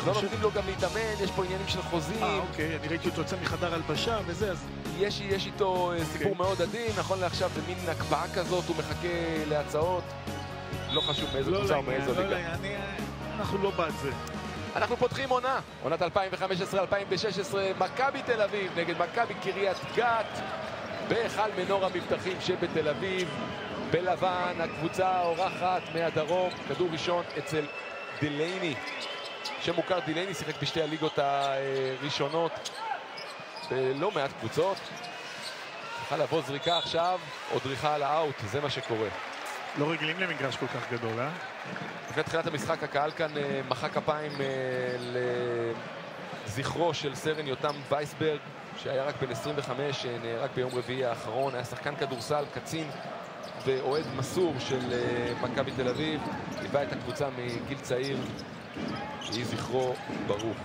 לא נותנים לו גם להתאמן, יש פה עניינים של חוזים. אוקיי, אני ראיתי אותו יוצא מחדר הלבשה וזה, אז... יש איתו סיפור מאוד עדין, נכון לעכשיו זה מין הקפאה כזאת, הוא מחכה להצעות. לא חשוב מאיזו קבוצה או מאיזו ליגה. אנחנו לא בעד זה. אנחנו פותחים עונת 2015-2016, מכבי תל אביב נגד מכבי קריית גת, בהיכל מנור המבטחים שבתל אביב. בלבן, הקבוצה האורחת מהדרום, כדור ראשון אצל דילייני. שמוכר דילייני, שיחק בשתי הליגות הראשונות בלא מעט קבוצות. צריכה לבוא זריקה עכשיו, או דריכה על האוט, זה מה שקורה. לא רגילים למגרש כל כך גדול, אה? לפני תחילת המשחק הקהל כאן מחא כפיים לזכרו של סרן יותם וייסברג, שהיה רק בן 25, נהרג ביום רביעי האחרון, היה שחקן כדורסל, קצין ואוהד מסור של מכבי תל אביב, ליווה את הקבוצה מגיל צעיר, יהי זכרו ברוך.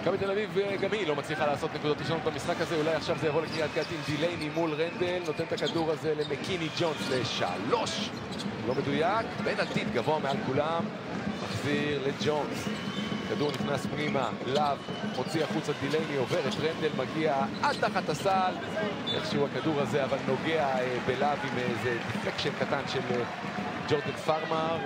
מכבי תל אביב גם היא לא מצליחה לעשות נקודות ראשונות במשחק הזה, אולי עכשיו זה יבוא לקריית גת עם דילייני מול רנדל, נותן את הכדור הזה למקיני ג'ונס לשלוש, לא מדויק, פנלטית גבוה מעל כולם, מחזיר לג'ונס, כדור נכנס פנימה, לאב מוציא החוצה דילייני, עובר את רנדל, מגיע עד תחת הסל, איכשהו הכדור הזה אבל נוגע בלאב עם איזה דיפקשן קטן של ג'ורדן פארמר.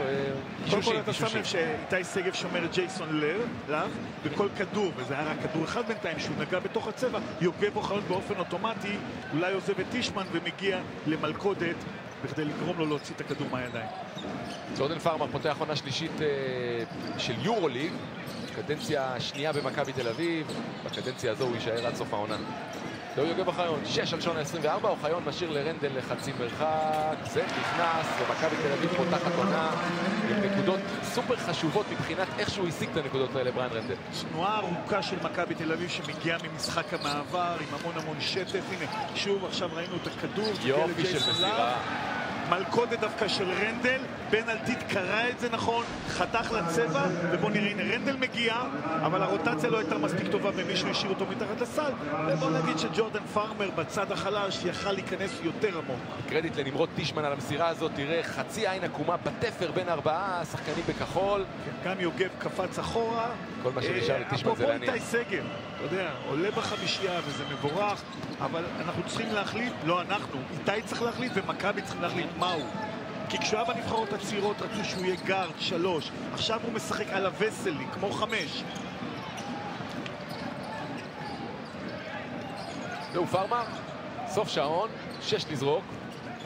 קודם כל אתה שם לב שאיתי שגב שומר את ג'ייסון לאב בכל כדור, וזה היה רק כדור אחד בינתיים שהוא נגע בתוך הצבע. יוגב אוחיון באופן אוטומטי אולי עוזב את טישמן ומגיע למלכודת בכדי לגרום לו להוציא את הכדור מהידיים. ג'ורדן פארמר פותח עונה שלישית של יורוליג, קדנציה שנייה במכבי תל אביב, בקדנציה הזו הוא יישאר עד סוף העונה. לא יוגב אוחיון, 6 על שון ה-24, אוחיון משאיר לרנדל לחצי מרחק, זה נכנס, ומכבי תל אביב פותחת עונה עם נקודות סופר חשובות מבחינת איך שהוא השיג את הנקודות האלה, בריין רנדל. תנועה ארוכה של מכבי תל אביב שמגיעה ממשחק המעבר עם המון שטף, הנה שוב עכשיו ראינו את הכדור, יופי של מסירה. מלכודת דווקא של רנדל, פנלטית קרא את זה נכון, חתך לצבע, ובוא נראה, הנה רנדל מגיע, אבל הרוטציה לא הייתה מספיק טובה ומישהו השאיר אותו מתחת לסל, ובוא נגיד שג'ורדן פארמר בצד החלש יכל להיכנס יותר עמוק. קרדיט לנמרוד טישמן על המסירה הזאת, תראה חצי עין עקומה בתפר בין 4 שחקנים בכחול. גם יוגב קפץ אחורה. כל מה שנשאר לטישמן זה להניע. איתי סגל, אתה יודע, עולה בחמישייה וזה מבורך, אבל אנחנו צריכים להחליט, לא אנחנו, איתי צריך להחליט ומכבי צריכים להחליט מהו. כי כשהוא היה בנבחרות הצעירות רצו שהוא יהיה גארד 3, עכשיו הוא משחק על הווסלי כמו 5. זהו פארמר, סוף שעון, 6 לזרוק,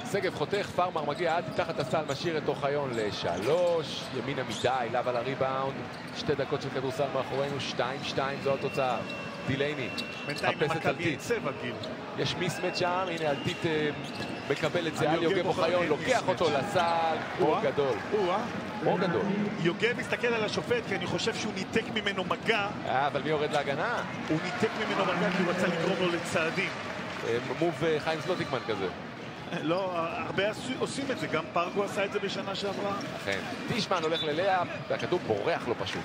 סגב חותך, פארמר מגיע עד תחת הסל, משאיר את אוחיון ל3, ימינה מדי, לאב על הריבאונד, 2 דקות של כדורסל מאחורינו, 2-2 זו התוצאה. דילייני, בינתיים מכבי אין צבע, גיל. יש מיסמט שם, הנה אלטית מקבל את זה על יוגב אוחיון, לוקח אותו לסל, אור גדול. אור גדול. יוגב מסתכל על השופט כי אני חושב שהוא ניתק ממנו מגע. אבל מי יורד להגנה? הוא ניתק ממנו מגע כי הוא רצה לגרום לו לצעדים. מוב חיים סלוטיקמן כזה. לא, הרבה עושים את זה, גם פרגו עשה את זה בשנה שעברה. אכן, טישמן הולך ללאה והכדור בורח לו פשוט.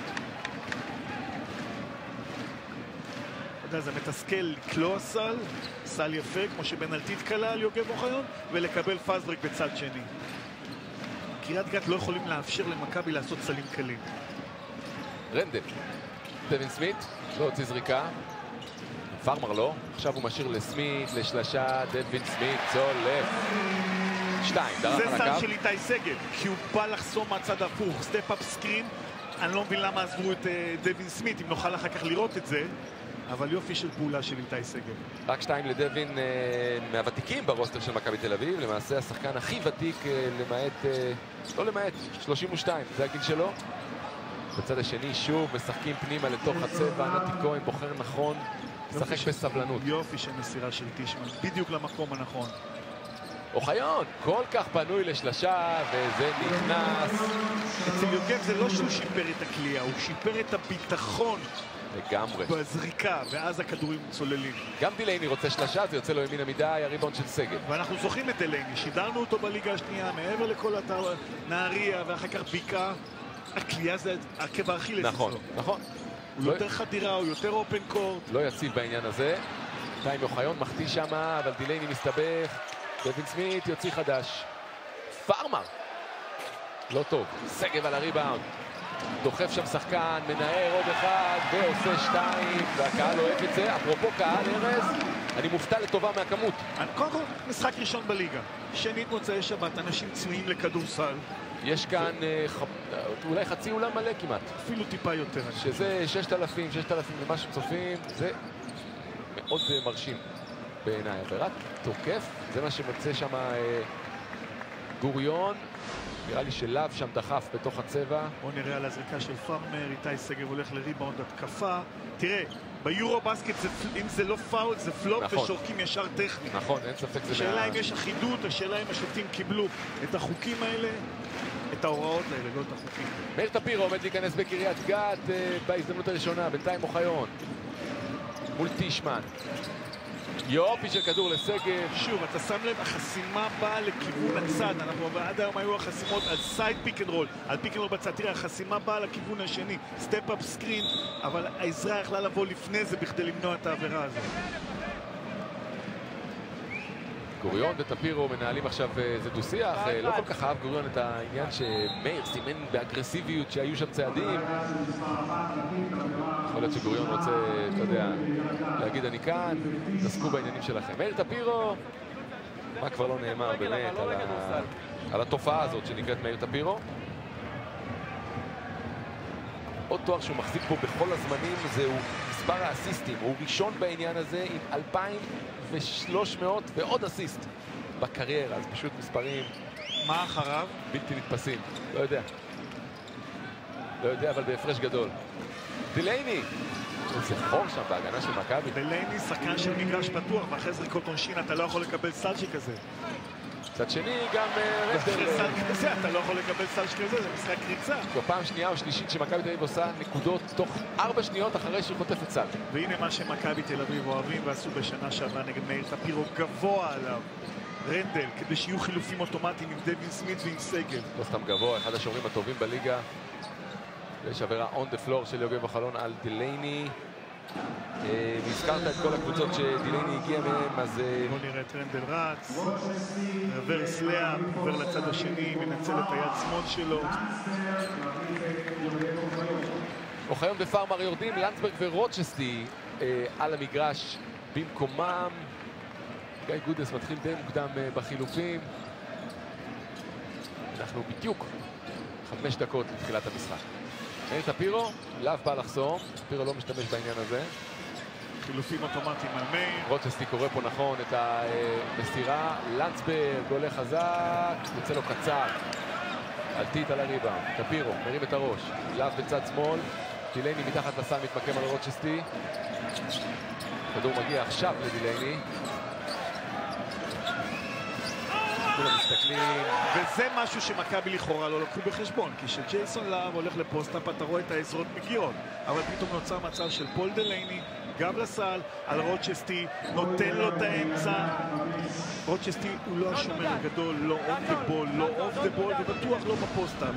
אתה יודע, זה מתסכל לקלוע סל יפה, כמו שבנלטית קלה על יוגב אוחיון, ולקבל פזריק בצד שני. קריית גת לא יכולים לאפשר למכבי לעשות סלים קלים. רנדל, דווין סמית, לא הוציא זריקה. פארמר לא, עכשיו הוא משאיר לסמית, לשלשה, דווין סמית, צולף. 2, דרך על הקו. זה סל של איתי סגב, כי הוא בא לחסום מהצד הפוך, סטפ-אפ סקרין. אני לא מבין למה עזבו את דווין סמית, אם נוכל אחר כך לראות את זה. אבל יופי של פעולה של איתי סגב. רק 2 לדווין מהוותיקים ברוסטר של מכבי תל אביב, למעשה השחקן הכי ותיק לא למעט, 32, זה הגיל שלו. בצד השני שוב משחקים פנימה לתוך הצבע, נתי כהן בוחר נכון, משחק בסבלנות. יופי של מסירה של טישמן, בדיוק למקום הנכון. אוחיון, כל כך פנוי לשלשה, וזה נכנס. אצל יוגב זה לא שהוא שיפר את הקליעה, הוא שיפר את הביטחון. לגמרי. בזריקה, ואז הכדורים צוללים. גם דילייני רוצה שלשה, זה יוצא לו ימינה מדי, הריבאונד של סגל. ואנחנו זוכרים את דילייני, שידרנו אותו בליגה השנייה, מעבר לכל אתר נהריה, ואחר כך ביקה. הקליעה זה עקב האכילס. נכון, נכון. הוא יותר חדירה, הוא יותר אופן קורט. לא יציב בעניין הזה. טיים אוחיון מחטיא שמה, אבל דילייני מסתבך. דווין סמית יוציא חדש. פארמר. לא טוב. שגב על הריבאונד. דוחף שם שחקן, מנער עוד אחד, ועושה 2, והקהל אוהב את זה. אפרופו קהל, ארז, אני מופתע לטובה מהכמות. קודם כל, משחק ראשון בליגה. שנית מוצאי שבת, אנשים צמאים לכדורסל. יש כאן אולי חצי אולם מלא כמעט. אפילו טיפה יותר. שזה 6,000 למשהו צופים, זה מאוד מרשים בעיניי. ורק תוקף, זה מה שמוצא שם גוריון. נראה לי שלב שם דחף בתוך הצבע. בואו נראה על הזריקה של פארמר, איתי שגב הולך לריבאונד התקפה. תראה, ביורו בסקט אם זה לא פאול זה פלופ, נכון. ושורקים ישר טכני. נכון, אין ספק זה... השאלה אם יש אחידות, השאלה אם השופטים קיבלו את החוקים האלה, את ההוראות האלה, לא את החוקים. מאיר טפירו עומד להיכנס בקריית גת בהזדמנות הראשונה, בינתיים אוחיון. מול טישמן. יופי של כדור לשגב. שוב, אתה שם לב, החסימה באה לכיוון הצד. אנחנו עד היום היו החסימות על סייד פיק אנד רול, על פיק אנד רול בצד. תראה, החסימה באה לכיוון השני, סטפ אפ סקרין, אבל העזרה יכלה לבוא לפני זה בכדי למנוע את העבירה הזאת. גוריון וטפירו מנהלים עכשיו איזה דו-שיח. לא כל כך אהב גוריון את העניין שמאיר סימן באגרסיביות שהיו שם צעדים. יכול להיות שגוריון רוצה, אתה יודע, להגיד אני כאן, תעסקו בעניינים שלכם. מאיר טפירו, מה כבר לא נאמר באמת על התופעה הזאת שנקראת מאיר טפירו. עוד תואר שהוא מחזיק פה בכל הזמנים זהו מספר האסיסטים. הוא ראשון בעניין הזה עם 2,300 ועוד אסיסט בקריירה, אז פשוט מספרים... מה אחריו? בלתי נתפסים, לא יודע. לא יודע, אבל בהפרש גדול. דילייני! איזה חור שם בהגנה של מכבי. דילייני שחקן של מגרש פתוח, ואחרי זריקות עונשין אתה לא יכול לקבל סל שכזה. מצד שני גם רנדל... אחרי סל כזה אתה לא יכול לקבל סל שכזה, זה משחק קריצה. זו פעם שנייה או שלישית שמכבי תל אביב עושה נקודות תוך 4 שניות אחרי שהיא חוטפת סל. והנה מה שמכבי תל אביב אוהבים ועשו בשנה שעברה נגד מאיר טפירו, גבוה עליו. רנדל, כדי שיהיו חילופים אוטומטיים עם דווין סמית ועם סגל. לא סתם גבוה, אחד השומרים הטובים בליגה. יש עבירה on the floor של יוגב בחלון על דילייני. הזכרת את כל הקבוצות שדילייני הגיע מהם, אז... בוא נראה את רנדל רץ, רוורס לאפ, עובר לצד השני, מנצל את היד שמאל שלו. אוחיון ופארמר יורדים, לנדסברג ורוצ'סטי על המגרש במקומם. גיא גודס מתחיל די מוקדם בחילופים. אנחנו בדיוק 5 דקות לתחילת המשחק. מאיר טפירו, לאו בא לחסום, טפירו לא משתמש בעניין הזה. חילופים אוטומטיים על מאיר. רוצ'סטי קורא פה נכון את המסירה, לנדסברג עולה חזק, יוצא לו קצר. אלטית על הריבאונד, טפירו מרים את הראש, לאו בצד שמאל, דילייני מתחת לסל מתמקם על רוצ'סטי. כדור מגיע עכשיו לדילייני. כולם מסתכלים. וזה משהו שמכבי לכאורה לא לקחו בחשבון, כי כשג'ייסון להב הולך לפוסט-אפ אתה רואה את העזרות מגיעות, אבל פתאום נוצר מצב של פול דילייני, גם לסל, על רוצ'סטי, נותן לו את האמצע. רוצ'סטי הוא לא השומר הגדול, לא אוף דה בול, לא אוף דה בול, ובטוח לא בפוסט-אפ.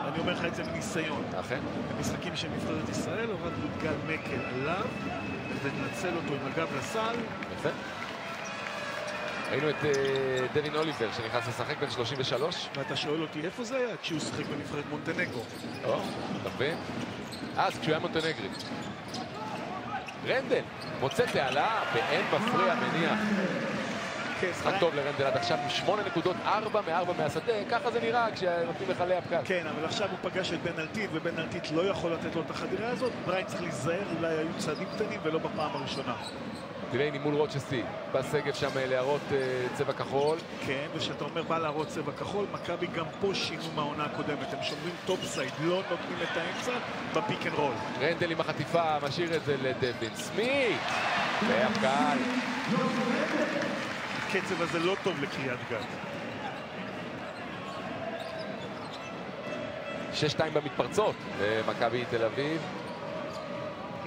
אני אומר לך את זה מניסיון. אכן. במשחקים של נבחרת ישראל, הורדנו את גל מקל עליו, וננצל אותו עם הגב לסל. יפה. ראינו את דווין אוליבר שנכנס לשחק בין 33. ואתה שואל אותי איפה זה היה כשהוא שחק בנבחרת מונטנגרו. אתה מבין? אז כשהוא היה מונטנגרי. רנדל מוצא תעלה באין מפריע מניח. משחק טוב לרנדל עד עכשיו עם 8 נקודות, 4 מ-4 מהשדה. ככה זה נראה כשנותנים לך לאפ קל. כן, אבל עכשיו הוא פגש את בן אלטית, ובן אלטית לא יכול לתת לו את החדירה הזאת. בריין צריך להיזהר, אולי היו צעדים קטנים ולא בפעם הראשונה. דילייני מול רוצ'סטי, בא שגב שם להראות צבע כחול. כן, וכשאתה אומר בא להראות צבע כחול, מכבי גם פה שינו מהעונה הקודמת. הם שומרים טופ סייד, לא נותנים את האמצע בפיק אנד רול. רנדל עם החטיפה, משאיר את זה לדווין סמית. לאפ קל. הקצב הזה לא טוב לקריית גת. 6-2 במתפרצות במכבי תל אביב.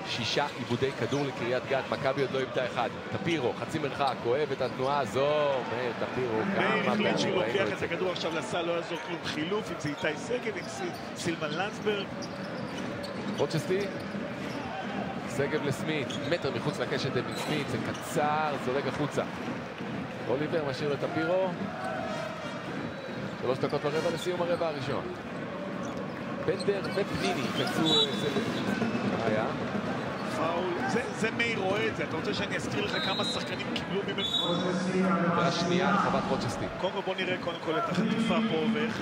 6 עיבודי כדור לקריית גת, מכבי עוד לא איבדה אחד. טפירו, חצי מרחק, אוהב את התנועה הזו. מאיר טפירו, מאיר החליט שהוא לוקח את הכדור עכשיו לסל, לא יעזור כלום חילוף, אם זה איתי סגב, אם סילבן לנדסברג. רוצ'סטי, סגב לסמית, מטר מחוץ לקשת דווין סמית, זה קצר, זולג החוצה. אוליבר משאיר לטפירו. 3 דקות ורבע לסיום הרבע הראשון. בנדר ופניני כנסו אצל... מה היה? פאול, זה מאיר רואה את זה. אתה רוצה שאני אזכיר לך כמה שחקנים קיבלו ממנו? והשנייה לחוות רוצ'סטין. קודם כל בוא נראה קודם כל את החטיפה פה ואיך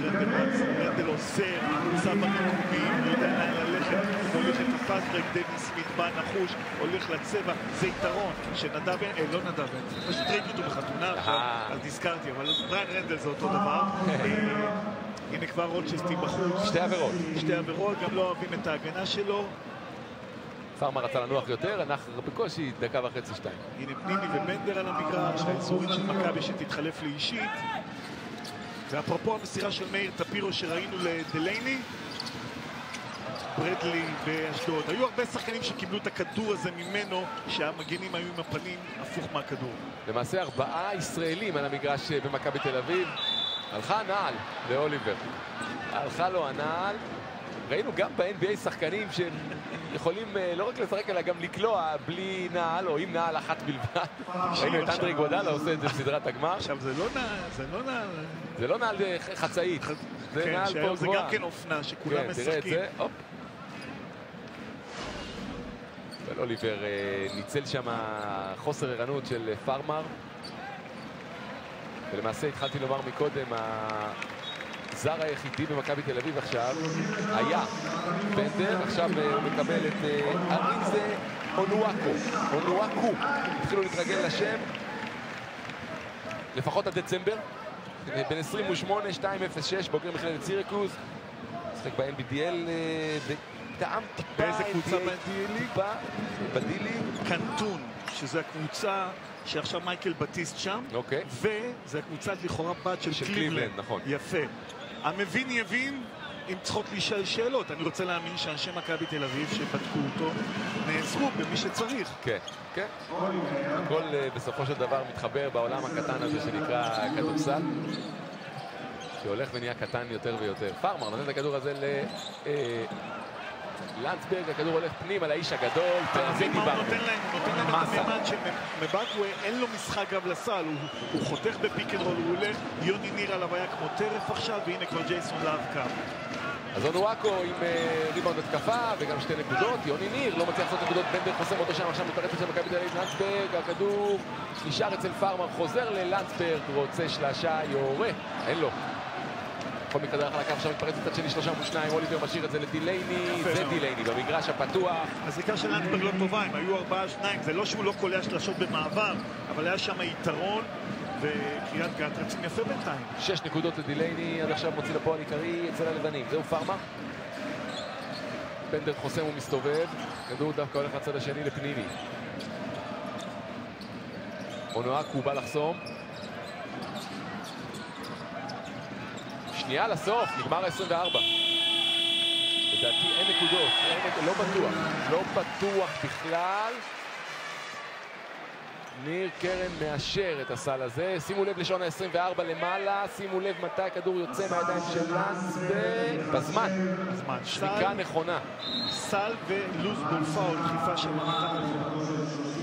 רנדל עוזר, נמצא בנקומים, לא יודע לאן ללכת, הולך את הפסברק, דני סמית בא נחוש, הולך לצבע, זה יתרון שנדב, לא נדב, פשוט ראיתי אותו בחתונה עכשיו, אז נזכרתי, אבל בריין רנדל זה אותו דבר. הנה כבר רוצ'סטין בחוץ. שתי עבירות, גם לא אוהבים את ההגנה שלו. פארמר רצה לנוח יותר, אנחנו בקושי דקה וחצי 2. הנה פניני ובנדר על המגרש, האזורית של מכבי שתתחלף לאישית. ואפרופו המסירה של מאיר טפירו שראינו לדלייני, ברדלי באשדוד. היו הרבה שחקנים שקיבלו את הכדור הזה ממנו, שהמגנים היו עם הפנים הפוך מהכדור. למעשה 4 ישראלים על המגרש במכבי תל אביב. הלכה הנעל לאוליבר. הלכה לו הנעל. ראינו גם ב-NBA שחקנים שיכולים לא רק לשחק אלא גם לקלוע בלי נעל או עם נעל אחת בלבד. ראינו את אנדרי גודלה עושה את זה בסדרת הגמר. עכשיו זה לא נעל. זה לא נעל חצאית. זה נעל פה גבוהה. זה גם כן אופנה שכולם משחקים. אבל אוליבר ניצל שם חוסר ערנות של פארמר. ולמעשה התחלתי לומר מקודם, הזר היחידי במכבי תל אביב עכשיו היה בנדר, עכשיו הוא מקבל את אריזה אונואקו. התחילו להתרגל לשם לפחות עד דצמבר. בן 28, 2-0-6, בוגר מכללת סירקוז. משחק ב-NBDL טעם טיפה. באיזה קבוצה ב-NBDL? בדילי. קנטון, שזו הקבוצה שעכשיו מייקל בטיסט שם. אוקיי. וזה הקבוצה לכאורה בת של קליבלנד. נכון. יפה. המבין יבין אם צריכות להישאל שאלות. אני רוצה להאמין שאנשי מכבי תל אביב שבדקו אותו נעזרו במי שצריך. כן, כן. הכל בסופו של דבר מתחבר בעולם הקטן הזה שנקרא כדורסל, שהולך ונהיה קטן יותר ויותר. פארמר נותן את הכדור הזה לנדסברג, הכדור הולך פנים על האיש הגדול. זה מה הוא נותן להם? הוא נותן להם את הממד שמבקווה אין לו משחק גב לסל, הוא חותך בפיק אנד רול, הוא הולך, יוני ניר עליו היה כמו טרף עכשיו, והנה כבר ג'ייסון להב קו. אז אונואקו עם ריבאונד התקפה וגם 2 נקודות. יוני ניר לא מצליח לעשות נקודות, בנדר חוסם אותו שם, עכשיו מתפרץ של מכבי תל אביב. לנדסברג, הכדור נשאר אצל פארמר, חוזר ללנדסברג, רוצה שלשה, יורה, אין לו. בכל מקרה דרך על הקו עכשיו מתפרץ מצד שני 32, אוליבר משאיר את זה לדילייני, זה דילייני במגרש הפתוח. הזריקה של לנדסברג לא טובה, הם היו 4-2, זה לא שהוא לא קולע שלשות במעבר, אבל היה שם יתרון, וקריית גת רצים יפה בינתיים. 6 נקודות לדילייני, עד עכשיו מוציא לפועל עיקרי אצל הלבנים, זהו פארמר. בנדר חוסם ומסתובב, כדור דווקא הולך לצד השני לפניני. אונואקו בא לחסום. שנייה לסוף, נגמר ה-24. לדעתי אין נקודות, לא בטוח בכלל. ניר קרן מאשר את הסל הזה. שימו לב לשעון ה-24 למעלה, שימו לב מתי הכדור יוצא מהידיים של לנדסברג. בזמן. שריקה נכונה. סל ולוז בול פאול, דחיפה של מתחת.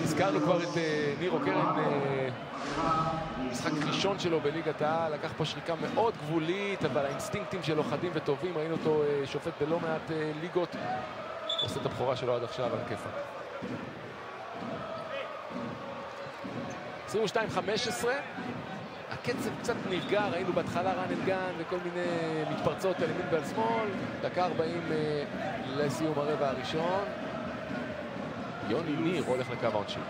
הזכרנו כבר את ניר קרן, משחק ראשון שלו בליגת העל, לקח פה שריקה מאוד גבולית, אבל האינסטינקטים שלו חדים וטובים, ראינו אותו שופט בלא מעט ליגות, עושה את הבכורה שלו עד עכשיו על הכיפה. 22-15, הקצב קצת נרגע, ראינו בהתחלה רן אנגן וכל מיני מתפרצות על ימין ועל שמאל. דקה 40 לסיום הרבע הראשון. יוני ניר הולך לקו העונשין.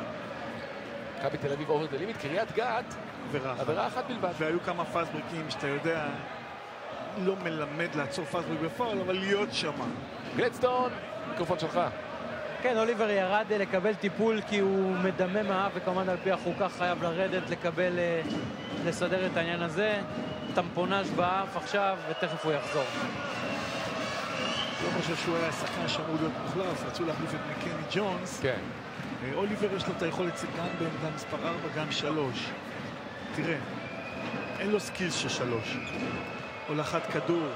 מכבי תל אביב אובר דה לימיט, קריית גת, עבירה אחת בלבד. והיו כמה פאסברקים שאתה יודע, לא מלמד לעצור פאסברק בפאול, אבל להיות שם. גלדסטון, מיקרופון שלך. כן, אוליבר ירד לקבל טיפול כי הוא מדמם מהאף, וכמובן על פי החוקה חייב לרדת לקבל, לסדר את העניין הזה. טמפונאז' באף עכשיו, ותכף הוא יחזור. לא חושב שהוא היה שחקן שאמור להיות מוחלף, רצו להחליף את מקני ג'ונס. כן. אוליבר יש לו את היכולת גם בעמדה מספר 4, גם 3. תראה, אין לו סקילס של 3. הולכת כדור.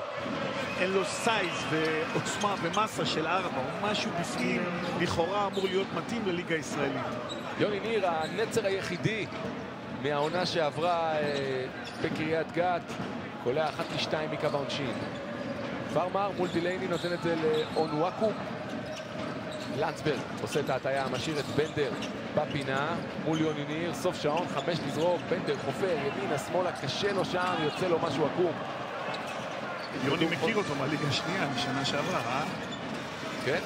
אין לו סייז ועוצמה ומסה של 4. הוא משהו בפנים, לכאורה אמור להיות מתאים לליגה הישראלית. יוני ניר, הנצר היחידי מהעונה שעברה בקריית גת. קולע 1-2 מקו העונשין. פרמר מול דילייני נותן את זה לאונוואקו. לנצברג עושה את ההטיה, משאיר את בנדר בפינה מול יוני ניר, סוף שעון, 5 לזרוק, בנדר חופר, ימינה, שמאלה, קשה לו שם, יוצא לו משהו עקום. יוני מכיר אותו מהליגה השנייה, משנה שעברה, כן?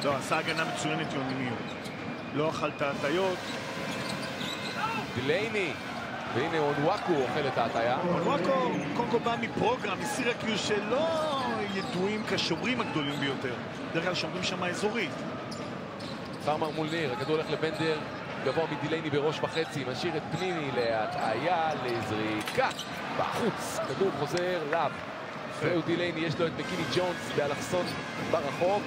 לא, עשה הגנה מצוינת יוני ניר. לא אכל את ההטיות. דילייני, והנה אונוואקו אוכל את ההטיה. אונוואקו קודם כל בא מפרוגרם, מסירקיוס שלא ידועים כשומרים הגדולים ביותר. דרך כלל שומרים שם אזורית. פרמר מול ניר, הכדור הולך לבנדר, גבוה מדילייני בראש בחצי, משאיר את פניני להטעיה, לזריקה, בחוץ, כדור חוזר לאב. ואו דילייני, יש לו את מקיני ג'ונס באלכסון ברחוק.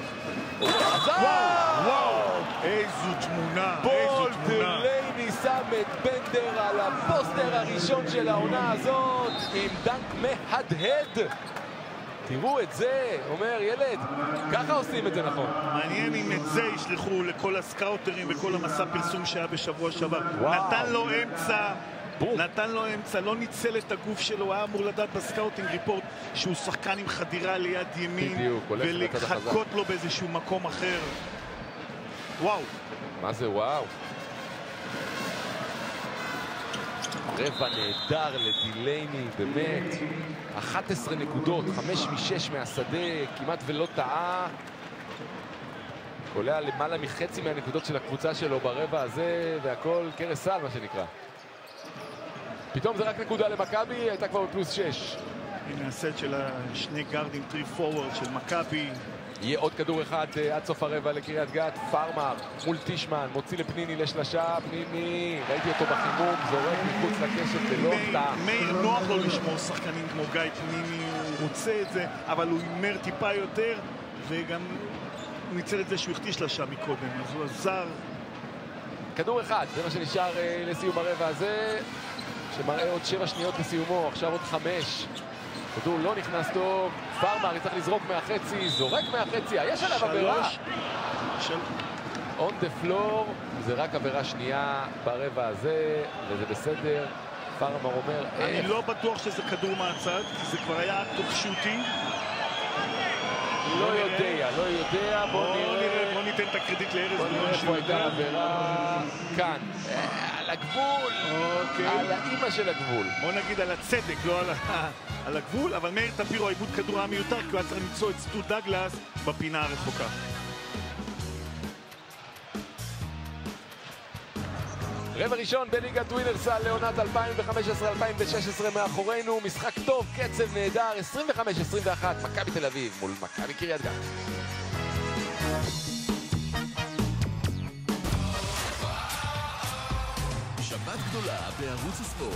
וואו, איזו תמונה, בול דילייני שם את בנדר על הפוסטר הראשון של העונה הזאת עם דנק מהדהד. תראו את זה, אומר ילד, ככה עושים את זה נכון. מעניין אם את זה ישלחו לכל הסקאוטרים וכל המסע פרסום שהיה בשבוע שעבר. נתן לו אמצע, לא ניצל את הגוף שלו, היה אמור לדעת בסקאוטינג ריפורט שהוא שחקן עם חדירה ליד ימין ולחכות לו באיזשהו מקום אחר. וואו. מה זה וואו? רבע נהדר לדילייני, באמת 11 נקודות, 5 מ-6 מהשדה, כמעט ולא טעה. קולע למעלה מחצי מהנקודות של הקבוצה שלו ברבע הזה, והכל קרס סל מה שנקרא. פתאום זה רק נקודה למכבי, הייתה כבר בפלוס 6. הנה הסט של השני גארדים, 3 פורוורד של מכבי. יהיה עוד כדור אחד עד סוף הרבע לקריית גת. פרמר מול טישמן, מוציא לפניני לשלשה, פניני, ראיתי אותו בחימום, זורק מחוץ לקשת ולא טעה. מאיר נוח לו לשמור שחקנים כמו גיא פניני, הוא רוצה את זה, אבל הוא הימר טיפה יותר, וגם הוא ניצל את זה שהוא החטיא שלשה מקודם, אז הוא עזר. כדור אחד, זה מה שנשאר לסיום הרבע הזה, שמראה עוד 7 שניות לסיומו, עכשיו עוד 5. כדור לא נכנס טוב, פרמר יצטרך לזרוק מהחצי, זורק מהחצי, יש עליו עבירה. On the floor, זה רק עבירה שנייה ברבע הזה, וזה בסדר. פרמר אומר, אני לא בטוח שזה כדור מהצד, כי זה כבר היה טוב שוטי. לא יודע, בוא נראה. בוא ניתן את הקרדיט לארז. בוא נראה איפה הייתה עבירה. כאן, על הגבול, על האמא של הגבול. בוא נגיד על הצדק, לא על הגבול, אבל מאיר טפירו העיבוד כדור היה מיותר, כי הוא היה צריך למצוא את סטו דגלס בפינה הרחוקה. רבע ראשון בליגת ווינרסל לעונת 2015-2016 מאחורינו, משחק טוב, קצב נהדר, 25-21, מכבי תל אביב מול מכבי קריית גת. שבת גדולה בערוץ הספורט.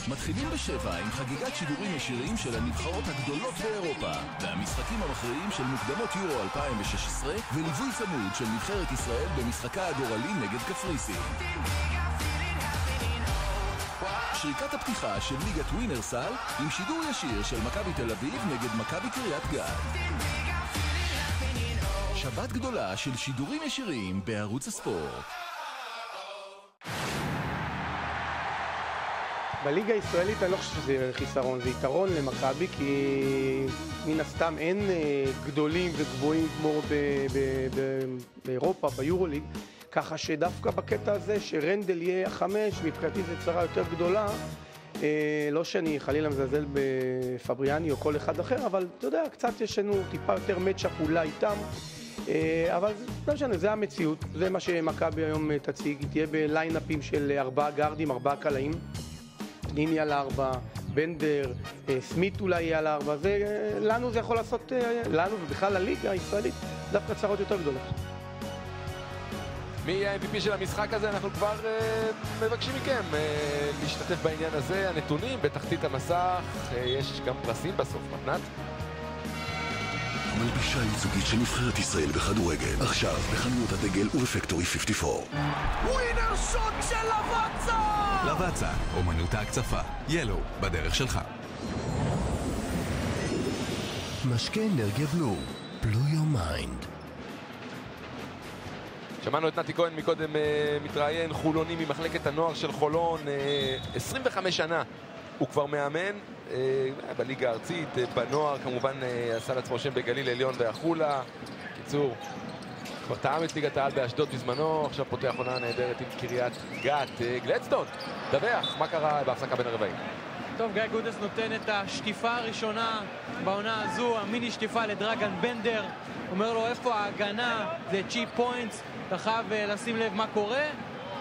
מתחילים ב7 עם חגיגת שידורים ישירים של הנבחרות הגדולות באירופה והמשחקים המכריעים של מוקדמות יורו 2016 וליווי צמוד של נבחרת ישראל במשחקה הגורלי נגד קפריסין. שריקת הפתיחה של ליגת ווינרסל עם שידור ישיר של מכבי תל אביב נגד מכבי קריית גת. שבת גדולה של שידורים ישירים בערוץ הספורט. בליגה הישראלית אני לא חושב שזה חיסרון, זה יתרון למכבי, כי מן הסתם אין גדולים וגבוהים כמו באירופה, ביורוליג, ככה שדווקא בקטע הזה שרנדל יהיה 5, מבחינתי זה צרה יותר גדולה. לא שאני חלילה מזלזל בפבריאני או כל אחד אחר, אבל אתה יודע, קצת יש לנו טיפה יותר מצ'אפ אולי איתם, אבל לא משנה, זה המציאות, זה מה שמכבי היום תציג, היא תהיה בליינאפים של 4 גארדים, 4 קלעים, פניני על 4, בנדר, סמית אולי יהיה על 4, לנו זה יכול לעשות, לנו ובכלל לליגה הישראלית, דווקא צרות יותר גדולות. מי יהיה ה-MVP של המשחק הזה? אנחנו כבר מבקשים מכם להשתתף בעניין הזה. הנתונים בתחתית המסך, יש גם פרסים בסוף, מתנת. מלבישה ייצוגית של נבחרת ישראל בכדורגל, עכשיו בחנויות הדגל ובפקטורי 54. ווינר שוט של לבצה! לבצה, אומנות ההקצפה. ילו, בדרך שלך. משקה אנרגיה בלו. בלו יור מיינד. שמענו את נתי כהן מקודם מתראיין, חולוני ממחלקת הנוער של חולון, 25 שנה הוא כבר מאמן בליגה הארצית, בנוער כמובן עשה לעצמו שם בגליל עליון והחולה. קיצור, כבר טעם את ליגת העל באשדוד בזמנו, עכשיו פותח עונה נהדרת עם קריית גת. גלדסטון, דווח, מה קרה בהפסקה בין הרבעים? טוב, גיא גודס נותן את השטיפה הראשונה בעונה הזו, המיני שטיפה לדרגן בנדר, אומר לו איפה ההגנה, זה צ'יפ פוינטס, אתה חייב לשים לב מה קורה,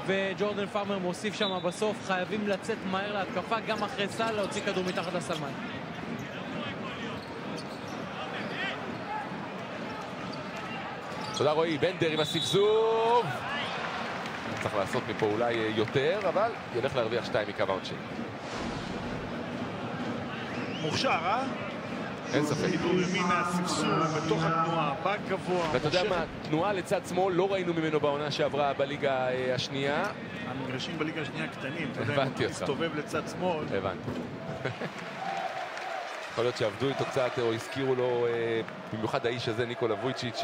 וג'ורדן פארמר מוסיף שם בסוף, חייבים לצאת מהר להתקפה, גם אחרי סל להוציא כדור מתחת לסלמן. תודה רועי, בנדר עם הספסוף. צריך לעשות מפה אולי יותר, אבל ילך להרוויח 2 מקו העונשין. מוכשר, אה? אין ספק. חיבור ימין מהספסוף, בתוך התנועה, בא גבוה. ואתה יודע מה, תנועה לצד שמאל לא ראינו ממנו בעונה שעברה בליגה השנייה. המגרשים בליגה השנייה קטנים, אתה יודע, הבנתי אם אותך. הוא מסתובב לצד שמאל. הבנתי. יכול להיות שעבדו איתו קצת או הזכירו לו, במיוחד האיש הזה, ניקולה וויצ'יץ',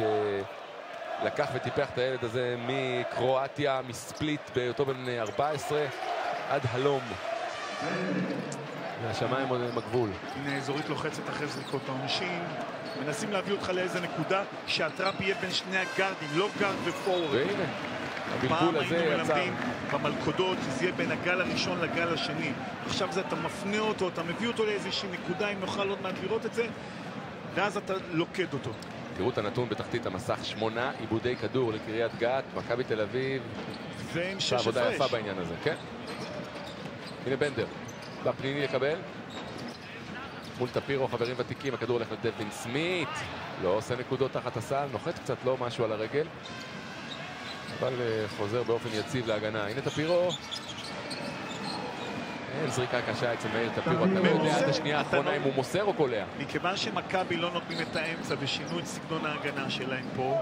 שלקח וטיפח את הילד הזה מקרואטיה, מספליט בהיותו בן 14 עד הלום. והשמיים עוד עם הגבול. הנה אזורית לוחצת אחרי זריקות העונשין. מנסים להביא אותך לאיזה נקודה שהטראפ יהיה בין שני הגארדים, לא גארד ופורוורד. והנה, הבלבול פעם הזה היינו יצא. מלמדים במלכודות שזה יהיה בין הגל הראשון לגל השני. עכשיו זה אתה מפנה אותו, אתה מביא אותו לאיזושהי נקודה, אם נוכל עוד מעט לראות את זה, ואז אתה לוקד אותו. תראו את הנתון בתחתית המסך, 8 עיבודי כדור לקריית גת, מכבי תל אביב. ועם 6 עבודה הפרש. יפה בעניין הזה, כן? הנה בנדר, בפניני יקבל. מול טפירו, חברים ותיקים, הכדור הולך לדווין סמית. לא עושה נקודות תחת הסל, נוחת קצת לא משהו על הרגל. אבל חוזר באופן יציב להגנה. הנה טפירו. אין זריקה קשה אצל מאיר טפירו. אתה לא יודע עד השנייה האחרונה אם הוא מוסר או קולע. מכיוון שמכבי לא נותנים את האמצע ושינו את סגנון ההגנה שלהם פה,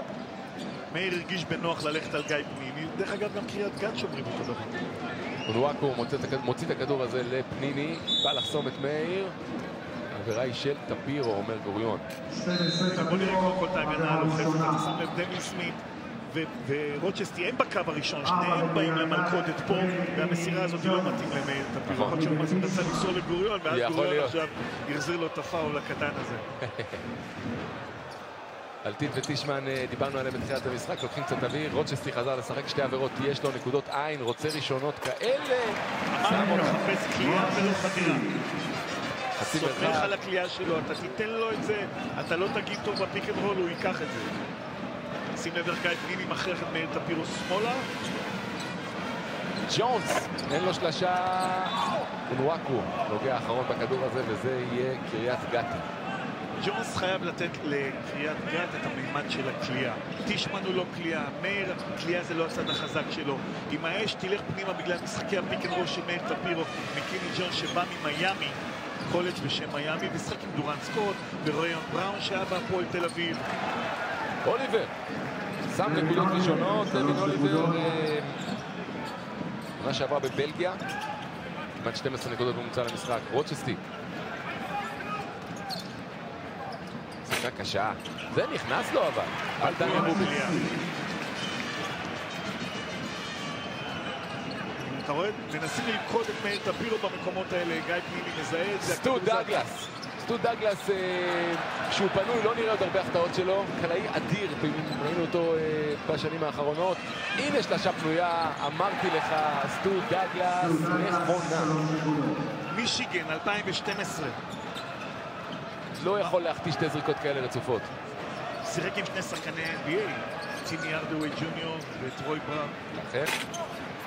מאיר הרגיש בנוח ללכת על גיא פנימי. דרך אגב, גם קריית גת שומרים אותו דבר. אונואקו מוציא את הכדור הזה לפניני, בא לחסום את מאיר. העבירה היא של טפירו, אומר גוריון. בוא נראה קודם כל את ההגנה הלוחצת. אתה שם לב דווין סמית ורוצ'סטי הם בקו הראשון, שניהם באים למלכודת פה, והמסירה הזאת לא מתאים למאיר טפירו. יכול להיות שהוא מנסה לנסוע לגוריון, ואז גוריון עכשיו יחזיר לו את הפאול הקטן הזה. אלטין וטישמן, דיברנו עליהם בתחילת המשחק, לוקחים קצת אוויר, רוצ'סטי חזר לשחק 2 עבירות, יש לו נקודות עין, רוצה ראשונות כאלה. אמרנו, מחפש קליעה ולא חדירה. חצי סומך מרחק. על הקליעה שלו, אתה תיתן לו את זה, אתה לא תגיד טוב בפיק אנד רול, הוא ייקח את זה. שים לב איך גיא פניני מכריח את מאיר טפירו שמאלה. ג'ונס, אין לו שלשה. אונואקו נוגע האחרון בכדור הזה, וזה יהיה קריית גת. ג'ונס חייב לתת לקריית גת את המימד של הקליעה. טישמן הוא לא קליעה, מאיר, קליעה זה לא הצד החזק שלו. עם האש תלך פנימה בגלל משחקי הפיק אנד רול של מאיר טפירו, מקיני ג'ונס שבא ממיימי, קולג' בשם מיימי, ושחק עם דורן סקוט ורויון בראון שהיה בהפועל תל אביב. אוליבר, שם נקודות ראשונות, דווין אוליבר, עונה שעברה בבלגיה, כמעט 12 נקודות בממוצע למשחק. רוצ'סטי. זריקה קשה. זה נכנס לו אבל. אל דניאל רוביץ. אתה רואה? מנסים ללכוד את מאיר טפירו במקומות האלה, גיא פניני מזהה את זה. סטוד דאגלס. סטוד דאגלס, כשהוא פנוי, לא נראה עוד הרבה הפתעות שלו. קלעי אדיר, ראינו אותו בשנים האחרונות. הנה שלשה פנויה, אמרתי לך, סטוד דאגלס, נכונה. מישיגן, 2012. לא יכול להחטיא 2 זריקות כאלה רצופות. שיחק עם 2 שחקני NBA, טימי ארדווי ג'וניור וטרוי בראון. לכן?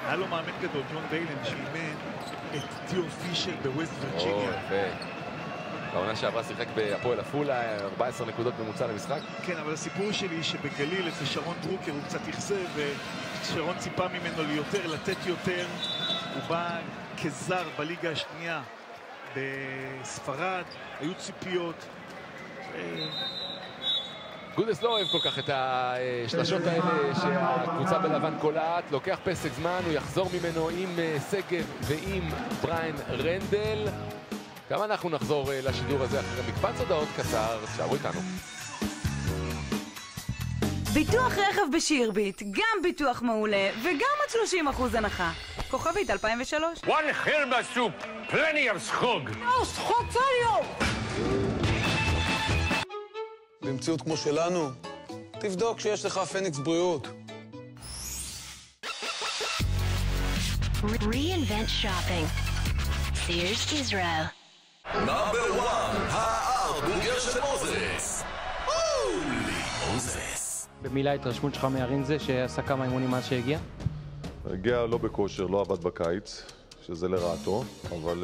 היה לו מאמן גדול, ג'ון ביילן, שאימן את טיור פישל בווסט וירג'יניה. בעונה שעברה שיחק בהפועל עפולה, 14 נקודות ממוצע למשחק. כן, אבל הסיפור שלי שבגליל אצל שרון דרוקר הוא קצת אכזב, ושרון ציפה ממנו ליותר, לתת יותר. הוא בא כזר בליגה השנייה בספרד, היו ציפיות. גודס לא אוהב כל כך את השלשות האלה שהקבוצה בלבן קולעת, לוקח פסק זמן, הוא יחזור ממנו עם סגב ועם בריין רנדל. גם אנחנו נחזור לשידור הזה אחרי מקבץ הודעות קצר, תשארו איתנו. ביטוח רכב בשירביט, גם ביטוח מעולה וגם עד 30% הנחה. כוכבית 2003. One חרבה סופ, plenty of סחוג. סחוג צריו! במציאות כמו שלנו, תבדוק שיש לך פניקס בריאות. Reinvent shopping. Sears Israel. נאמבר 1, הארבוגר של מוזס. הולי מוזס. במילה ההתרשמות שלך מהרין זה שעשה כמה אימונים מאז שהגיע? הגיע לא בכושר, לא עבד בקיץ, שזה לרעתו, אבל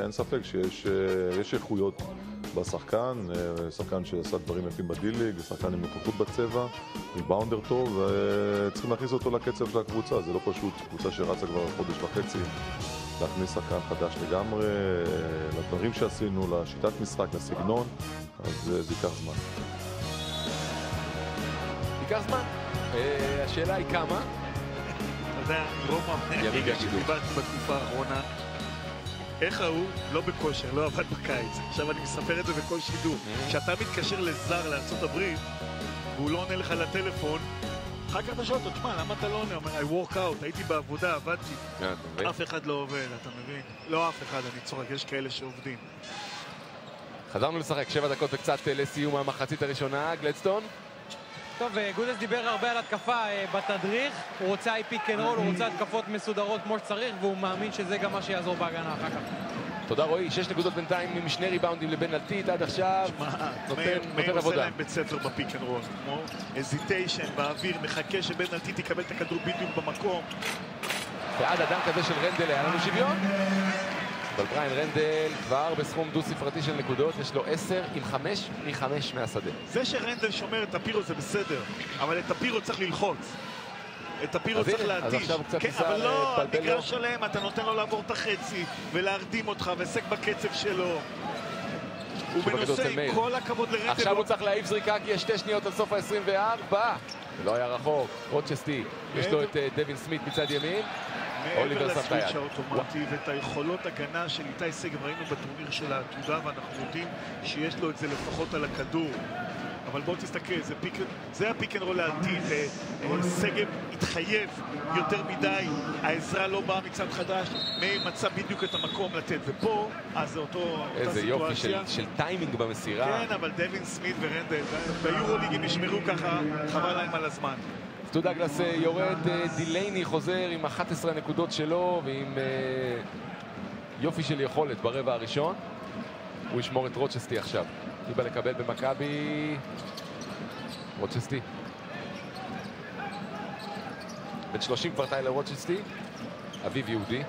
אין ספק שיש איכויות בשחקן, שחקן שעשה דברים יפים בדיליג, שחקן עם נוכחות בצבע, ריבאונדר טוב, וצריכים להכניס אותו לקצב של הקבוצה, זה לא פשוט, קבוצה שרצה כבר חודש וחצי, להכניס שחקן חדש לגמרי, לדברים שעשינו, לשיטת משחק, לסגנון, אז זה ייקח זמן. ייקח זמן? השאלה היא כמה? אתה יודע, רוב מאמני שדיברתי בתקופה האחרונה, איך ההוא לא בכושר, לא עבד בקיץ. עכשיו אני מספר את זה בכל שידור. כשאתה מתקשר לזר לארצות הברית, והוא לא עונה לך לטלפון, אחר כך אתה שואל אותו, תשמע, למה אתה לא עונה? אומר, I work out, הייתי בעבודה, עבדתי. אף אחד לא עובד, אתה מבין? לא אף אחד, אני צוחק, יש כאלה שעובדים. חזרנו לשחק, 7 דקות וקצת לסיום המחצית הראשונה, גלדסטון. טוב, גודס דיבר הרבה על התקפה בתדריך, הוא רוצה פיק אנד רול, הוא רוצה התקפות מסודרות כמו שצריך, והוא מאמין שזה גם מה שיעזור בהגנה אחר כך. תודה רועי, 6 נקודות בינתיים עם 2 ריבאונדים לבנלטית עד עכשיו, נותן עושה עבודה. להם בית ספר בפיק אנד רול, כמו הזיטיישן באוויר, מחכה שבנלטית יקבל את הכדור בדיוק במקום. ועד אדם כזה של רנדל היה לנו שוויון. אבל בריין רנדל כבר בסכום דו ספרתי של נקודות, יש לו 10 עם 5 מ-5 מהשדה. זה שרנדל שומר את הפירו זה בסדר, אבל את הפירו צריך ללחוץ. את הפירו צריך להתיש. אבל לא, המגרש שלהם, אתה נותן לו לעבור את החצי ולהרדים אותך ועסק בקצב שלו. הוא מנוסה עם כל הכבוד לרנדל. עכשיו הוא צריך להעיף זריקה כי יש 2 שניות עד סוף ה-24. לא היה רחוק, רוצ'סטי. יש לו את דווין סמית מצד ימין. מעבר לסוויץ' האוטומטי ואת היכולות הגנה של איתי שגב ראינו בטורניר של העתודה, ואנחנו יודעים שיש לו את זה לפחות על הכדור. אבל בואו תסתכל, זה הפיק אנד רול לעתיד. שגב התחייב יותר מדי, העזרה לא באה מצד חדש, מאיר מצא בדיוק את המקום לתת, ופה, אז זה אותה סיטואציה. איזה יופי של טיימינג במסירה. כן, אבל דווין סמית ורנדל, ביורוליג הם ישמרו ככה, חבל להם על הזמן. סטו דאגלס יורד, דילייני חוזר עם 11 נקודות שלו ועם יופי של יכולת ברבע הראשון. הוא ישמור את רוצ'סטי עכשיו. קיבל לקבל במכבי. רוצ'סטי. בן 30 כבר טיילר רוצ'סטי. אביב יהודי.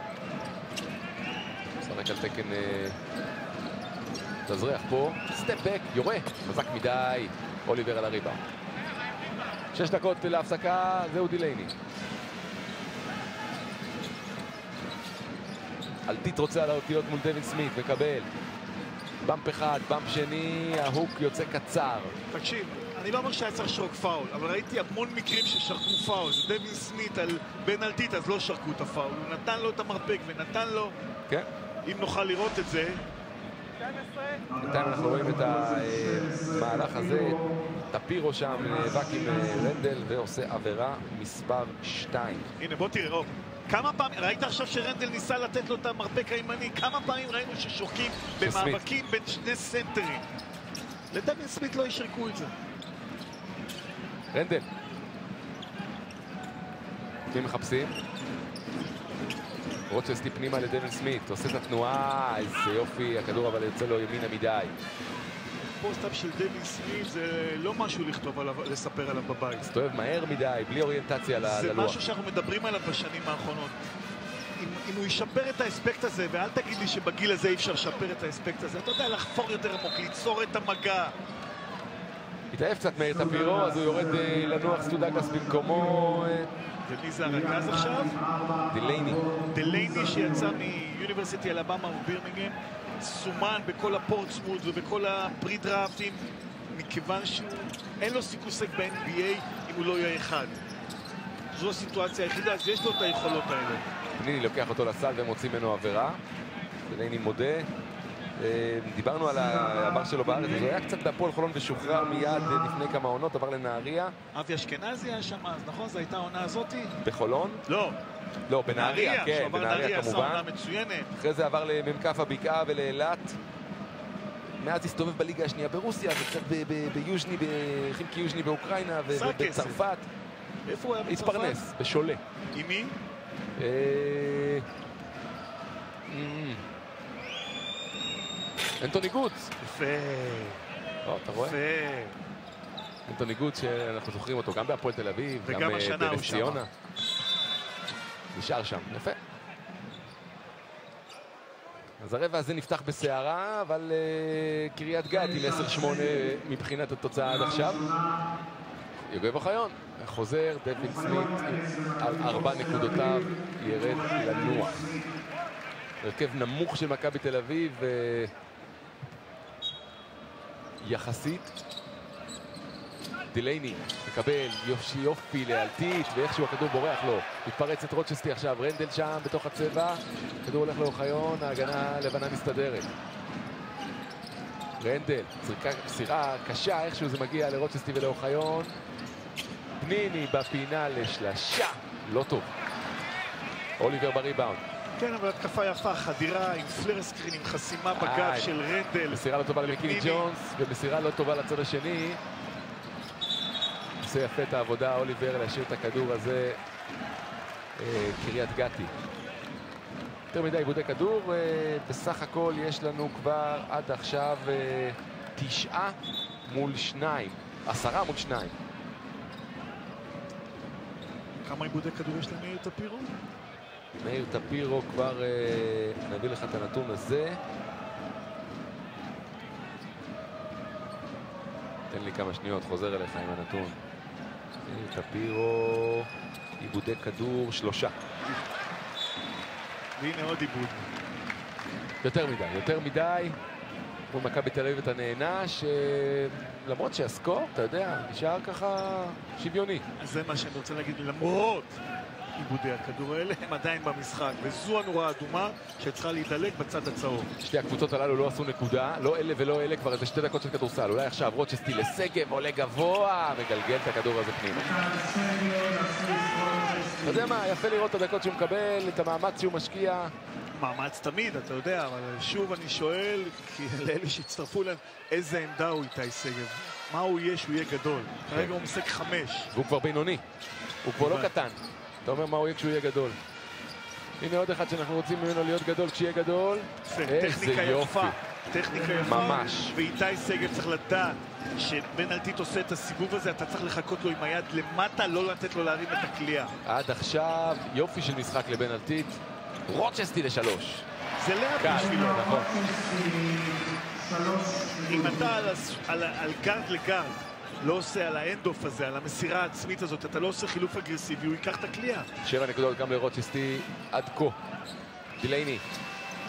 שחק על תקן תזרח פה. סטפ בק, יורה. מזק מדי. אוליבר על הריבה. 6 דקות להפסקה, זהו דילייני. אלטית רוצה להיות מול דווין סמית, מקבל. במפ אחד, במפ שני, ההוק יוצא קצר. תקשיב, אני לא אומר שהיה צריך שרוק פאול, אבל ראיתי המון מקרים ששרקו פאול. זה דווין סמית על בנלטית, אז לא שרקו את הפאול. הוא נתן לו את המרפק ונתן לו... כן. אם נוכל לראות את זה... בינתיים אנחנו רואים את המהלך הזה. טפירו שם נאבק עם רנדל ועושה עבירה מספר 2. הנה בוא תראה, כמה פעמים, ראית עכשיו שרנדל ניסה לתת לו את המרפק הימני, כמה פעמים ראינו ששורקים במאבקים בין 2 סנטרים. לדווין סמית לא ישרקו את זה. רנדל. מי מחפשים? רוצ'סטי פנימה לדווין סמית, עושה את התנועה, איזה יופי, הכדור אבל יוצא לו ימינה מדי. פוסט-אפ של דווין סמית זה לא משהו לכתוב עליו, לספר עליו בבית. מסתובב מהר מדי, בלי אוריינטציה ללוח. זה משהו שאנחנו מדברים עליו בשנים האחרונות. אם הוא ישפר את האספקט הזה, ואל תגיד לי שבגיל הזה אי אפשר לשפר את האספקט הזה, אתה יודע, לחפור יותר עמוק, ליצור את המגע. התעייף קצת מאיר טפירו, אז הוא יורד לנוח סטו דאגלס במקומו. ומי זה הרכז עכשיו? דילייני. דילייני שיצא מיוניברסיטי אלבמה ובירמינגהם, סומן בכל הפורטסמוט ובכל הפרי דראפטים, מכיוון שאין לו סיכוי לשחק ב-NBA אם הוא לא יהיה אחד. זו הסיטואציה היחידה, אז יש לו את היכולות האלה. פניני לוקח אותו לסל ומוציא ממנו עבירה. דילייני מודה. דיברנו על העבר שלו בארץ, אז הוא היה קצת בהפועל חולון ושוחרר מיד לפני כמה עונות, עבר לנהריה. אבי אשכנזי היה שם, אז נכון? זו הייתה העונה הזאתי? בחולון? לא. לא, בנהריה, כן, בנהריה כמובן. אחרי זה עבר למ"כ הבקעה ולאילת. מאז הסתובב בליגה השנייה ברוסיה, וקצת ביוז'ני, בחימקי יוז'ני באוקראינה ובצרפת. איפה הוא היה בצרפת? התפרנס, בשולה. עם מי? אנטוני גוץ. יפה. אתה רואה? יפה. אנטוני גוץ שאנחנו זוכרים אותו גם בהפועל תל אביב, וגם השנה הוא שם. נשאר שם, יפה. אז הרבע הזה נפתח בסערה, אבל קריית גת עם 10-8 מבחינת התוצאה עד עכשיו. יוגב אוחיון חוזר, דווין סמית על 4 נקודותיו ירד לנוח. הרכב נמוך של מכבי תל אביב יחסית. דילייני מקבל יופי לאלטית, ואיכשהו הכדור בורח לו. מתפרץ את רוצ'סטי עכשיו, רנדל שם בתוך הצבע, הכדור הולך לאוחיון, ההגנה הלבנה מסתדרת. רנדל, סירה קשה, איכשהו זה מגיע לרוצ'סטי ולאוחיון. פניני בפינה לשלשה, לא טוב. אוליבר בריבאונד. כן, אבל התקפה יפה, חדירה עם פלר סקרין, עם חסימה בגב של רנדל. מסירה לא טובה למקיני ג'ונס, ומסירה לא טובה לצד השני. עושה יפה את העבודה, אוליבר, להשאיר את הכדור הזה. קריית גתי. יותר מדי עיבודי כדור, בסך הכל יש לנו כבר עד עכשיו 9 מול 2. 10 מול 2. כמה עיבודי כדור יש למאיר טפירו? מאיר טפירו כבר, נביא לך את הנתון הזה. תן לי כמה שניות, חוזר אליך עם הנתון. מאיר טפירו, עיבודי כדור 3. והנה עוד עיבוד. יותר מדי. מול מכבי תל אביב אתה נענש, למרות שהסקור, אתה יודע, נשאר ככה שוויוני. אז זה מה שאני רוצה להגיד, למרות עיבודי הכדור האלה, הם עדיין במשחק, וזו הנורה האדומה שצריכה להידלק בצד הצהוב. שתי הקבוצות הללו לא עשו נקודה, לא אלה ולא אלה, כבר איזה 2 דקות של כדורסל. אולי עכשיו רוצ'סטי לשגב, עולה גבוה, מגלגל את הכדור הזה פנימה. אתה יודע מה, יפה לראות את הדקות שהוא מקבל, את המאמץ שהוא משקיע. מאמץ תמיד, אתה יודע, אבל שוב אני שואל, כי לאלה שהצטרפו להם, איזה עמדה הוא איתי שגב? מה הוא יהיה שהוא יהיה גדול? כרגע הוא משחק 5. והוא כבר בינוני, הוא כבר לא קטן. אתה אומר מה הוא יהיה כשהוא יהיה גדול. הנה עוד אחד שאנחנו רוצים ממנו להיות גדול כשיהיה גדול. טכניקה יפה. טכניקה יפה. ממש. ואיתי שגב צריך לדעת שבן אלטית עושה את הסיבוב הזה, אתה צריך לחכות לו עם היד למטה, לא לתת לו להרים את הקליעה. עד עכשיו יופי של משחק לבן אלטית. רוצ'סטי ל3. זה לאט בשבילו. נכון. אם אתה על גארד לגארד לא עושה על האנד-אוף הזה, על המסירה העצמית הזאת, אתה לא עושה חילוף אגרסיבי, הוא ייקח את הקליעה. 7 נקודות גם לרוצ'סטי עד כה. דילייני,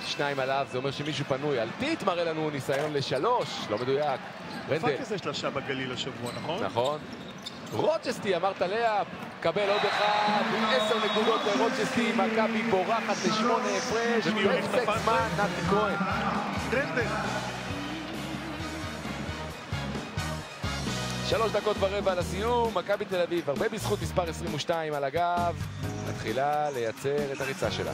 2 עליו, זה אומר שמישהו פנוי. אלטית מראה לנו ניסיון ל3, לא מדויק. רנדל. פאק כזה שלשה בגליל השבוע, נכון? נכון. רוצ'סטי, אמרת לאפ, קבל עוד אחד, 10 נקודות לרוצ'סטי, מכבי בורחת ל8 הפרש, והפסק זמן, נתי כהן. רנדל. 3 דקות ורבע לסיום, מכבי תל אביב, הרבה בזכות מספר 22 על הגב, מתחילה לייצר את הריצה שלה.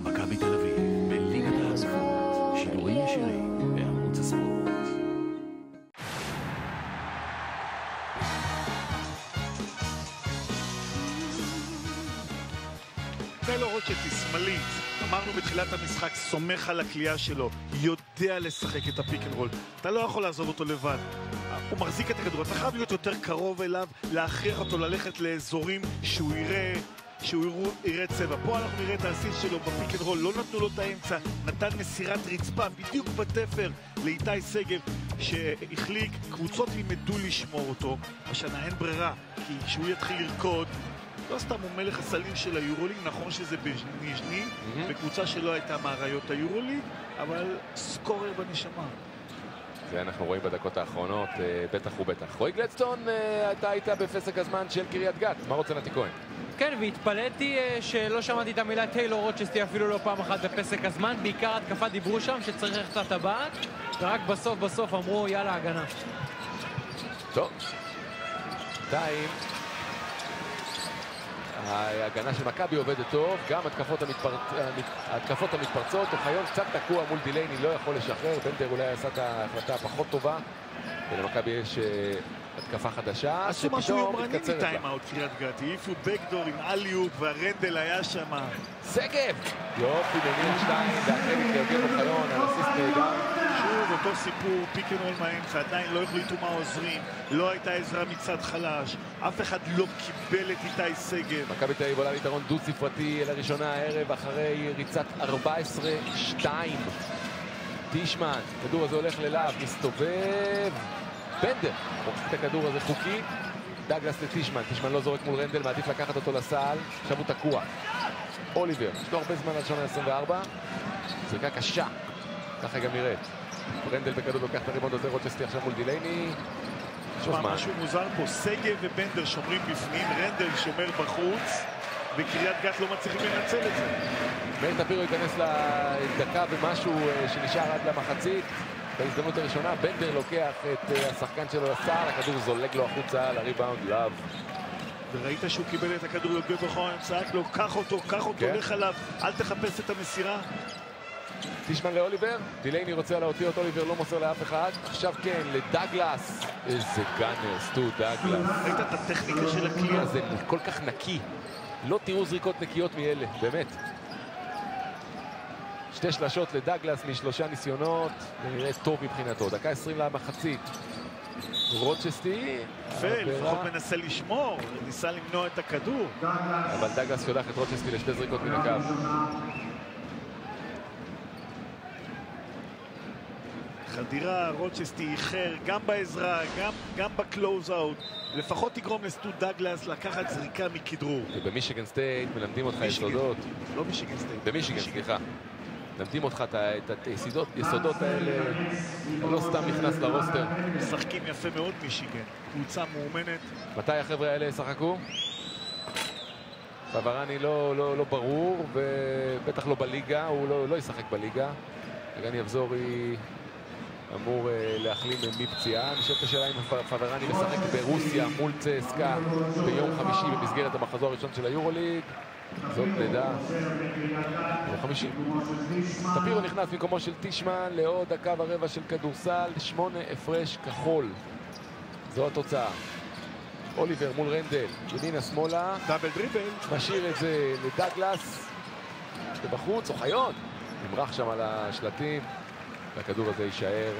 מכבי תל אביב, בליגת האלופות, שידורים ישירים בערוץ הספורט. טלו רוצ'סטי שמאלית, אמרנו בתחילת המשחק, סומך על הקליעה שלו, יודע לשחק את הפיק אנד רול. אתה לא יכול לעזוב אותו לבד. הוא מחזיק את הכדור, אתה חייב להיות יותר קרוב אליו, להכריח אותו ללכת לאזורים שהוא יראה שהוא יראה צבע. פה אנחנו נראה את האסיסט שלו בפיק אנד רול, לא נתנו לו את האמצע, נתן מסירת רצפה בדיוק בתפר לאיתי סגב שהחליק. קבוצות ילמדו לשמור אותו, השנה אין ברירה, כי כשהוא יתחיל לרקוד, לא סתם הוא מלך הסלים של היורוליג, נכון שזה בניז'ני, בקבוצה שלא הייתה מאריות היורוליג, אבל סקורר בנשמה. זה אנחנו רואים בדקות האחרונות, בטח ובטח. רועי גלדסטון, אתה היית בפסק הזמן של קריית גת, מה רוצה נתי כהן? כן, והתפלאתי שלא שמעתי את המילה טיילור רוצ'סטי אפילו לא פעם אחת בפסק הזמן, בעיקר התקפה דיברו שם שצריך ללכת לטבעת, ורק בסוף אמרו יאללה הגנה. טוב, בינתיים ההגנה של מכבי עובדת טוב, גם התקפות המתפרצות. אוחיון קצת תקוע מול דילייני, לא יכול לשחרר. בנדר אולי עשה את ההחלטה הפחות טובה, ולמכבי יש התקפה חדשה עשו משהו יומרני מתקצרת לה. מטיימאוט קריית גת, העיפו בקדור עם אליוק והרנדל היה שם. סגב! יופי, בניח 2, והקרדיט ליוגב אוחיון, על אסיסט נהדר. שוב אותו סיפור, פיק אנד רול מהאמצע, עדיין לא החליטו מה עוזרים, לא הייתה עזרה מצד חלש, אף אחד לא קיבל את איתי סגב. מכבי תל אביב עולה ליתרון דו ספרתי לראשונה הערב אחרי ריצת 14-2. טישמן, הכדור הזה הולך ללהב, מסתובב. בנדר, מוחק את הכדור הזה חוקי. דאגלס לטישמן, טישמן לא זורק מול רנדל, מעדיף לקחת אותו לסל, עכשיו הוא תקוע. אוליבר, יש לו הרבה זמן עד שנה 24. זריקה קשה, ככה גם נראית. רנדל בכדור לוקח את הריבונד הזה, רוצ'סטי עכשיו מול דילייני. תשמע, משהו מוזר פה, סגב ובנדר שומרים בפנים, רנדל שומר בחוץ, וקריית גת לא מצליחים לנצל את זה. מאיר טפירו ייכנס לדקה ומשהו שנשאר עד למחצית. בהזדמנות הראשונה, בנדר לוקח את השחקן שלו לסל, הכדור זולג לו החוצה לריבאונד, לאב. וראית שהוא קיבל את הכדור יוגב אוחיון, צעק לו, קח אותו, הולך עליו, אל תחפש את המסירה. טישמן לאוליבר, דילייני רוצה להוציא את אוליבר, לא מוסר לאף אחד. עכשיו כן, לדאגלס. איזה גאנר, סטו דאגלס. ראית את הטכניקה של הכלי הזה? זה כל כך נקי. לא תראו זריקות נקיות מאלה, באמת. 2 שלשות לדאגלס מ3 ניסיונות, נראה טוב מבחינתו. דקה 20 למחצית. רוצ'סטי, לפחות מנסה לשמור, ניסה למנוע את הכדור. אבל דאגלס שולח את רוצ'סטי ל2 זריקות מן הקו. חדירה, רוצ'סטי איחר, גם בעזרה, גם בקלוז-אאוט. לפחות תגרום לסטו דאגלס לקחת זריקה מכדרור. ובמישיגן סטייט מלמדים אותך יסודות. לא מישיגן סטייט. במישיגן, סליחה. מלמדים אותך את היסודות האלה, לא סתם נכנס לרוסטר. משחקים יפה מאוד מישיגן, קבוצה מאומנת. מתי החבר'ה האלה ישחקו? פברני לא ברור, ובטח לא בליגה, הוא לא ישחק בליגה. גני אבזורי אמור להחלים מפציעה. נשאלת השאלה אם פברני משחק ברוסיה מול צסקה ביום חמישי במסגרת המחזור הראשון של היורוליג. זאת נדע. ביום חמישי. טפירו נכנס במקומו של טישמן לעוד דקה ורבע של כדורסל, 8 הפרש כחול. זו התוצאה. אוליבר מול רנדל, ימינה שמאלה. דאבל דריבל. משאיר את זה לדאגלס. ובחוץ, אוחיון. נמרח שם על השלטים. והכדור הזה יישאר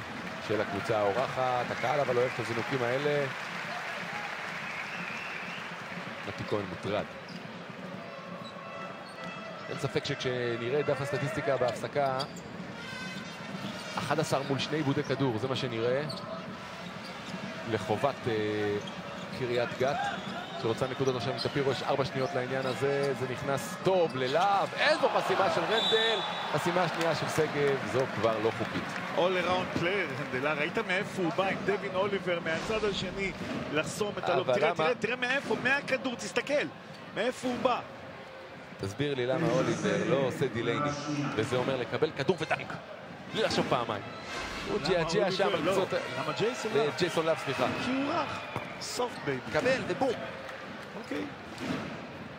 של הקבוצה האורחת. הקהל אבל אוהב את הזינוקים האלה. נתי כהן מוטרד. אין ספק שכשנראה דף הסטטיסטיקה בהפסקה 11 מול 2 עיבודי כדור, זה מה שנראה לחובת קריית גת שרוצה נקודות עכשיו מטפירו. יש 4 שניות לעניין הזה, זה נכנס טוב ללהב, איזו חסימה של רנדל, חסימה שנייה של סגב, זו כבר לא חוקית. All around player, רנדל, ראית מאיפה הוא בא עם דווין אוליבר מהצד השני לחסום את הלוב, תראה מאיפה, מהכדור, תסתכל, מאיפה הוא בא. תסביר לי למה אוליבר לא עושה דילייני, וזה אומר לקבל כדור וטנק, בלי לחשוב פעמיים. הוא ג'יאג'יה שם, למה ג'ייסון לאב? ג'ייסון לאב, סליחה. כי הוא רך, סופט בייבי. קבל ובום. אוקיי.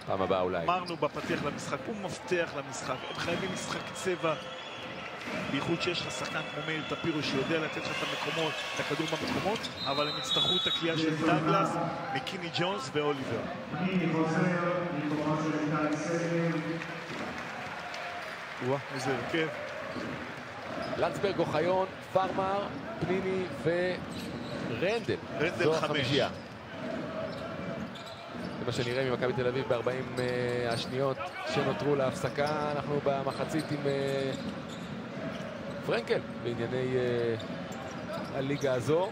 פעם הבאה אולי. אמרנו בפתיח למשחק, הוא מבטיח למשחק, הם חייבים משחק צבע. בייחוד שיש לך שחקן כמו מאיר טפירו שיודע לתת לך את המקומות, את הכדור במקומות, אבל הם יצטרכו את הקליעה של דאגלס, מקיני ג'ונס ואוליבר. וואה, איזה הרכב. לנדסברג, אוחיון, פרמר, פניני ורנדל. רנדל 5. זה מה שנראה ממכבי תל אביב ב-40 השניות שנותרו להפסקה. אנחנו במחצית עם פרנקל בענייני הליגה הזו.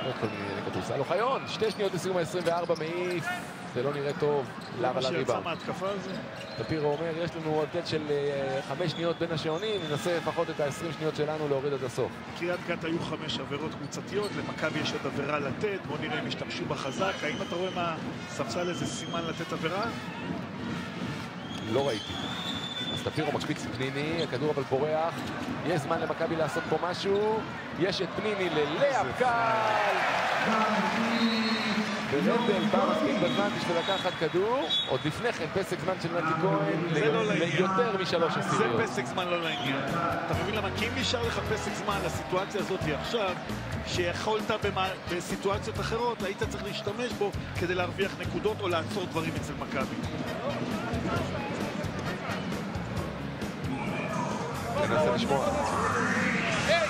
עוד כל מיני כדורסל. אוחיון, 2 שניות לסיום ה-24 מעיף. זה לא נראה טוב. למה לריבה? טפירו אומר, יש לנו הבדל של 5 שניות בין השעונים, ננסה לפחות את ה-20 שניות שלנו להוריד עד הסוף. קריית גת היו 5 עבירות קבוצתיות, למכבי יש עוד עבירה לתת, בוא נראה אם השתמשו בחזק. האם אתה רואה מהספסל איזה סימן לתת עבירה? לא ראיתי. אז טפירו מקפיץ פניני, הכדור אבל בורח. יש זמן למכבי לעשות פה משהו. יש את פניני ללאב קל. ורנדל בא מספיק בזמן בשביל לקחת כדור. עוד לפני כן פסק זמן של נתי כהן ליותר מ3 עשיריות. זה פסק זמן לא לעניין. אתה מבין למה? כי אם נשאר לך פסק זמן לסיטואציה הזאת עכשיו, שיכולת בסיטואציות אחרות, היית צריך להשתמש בו כדי להרוויח נקודות או לעצור דברים אצל מכבי. ננסה לשמוע. היי!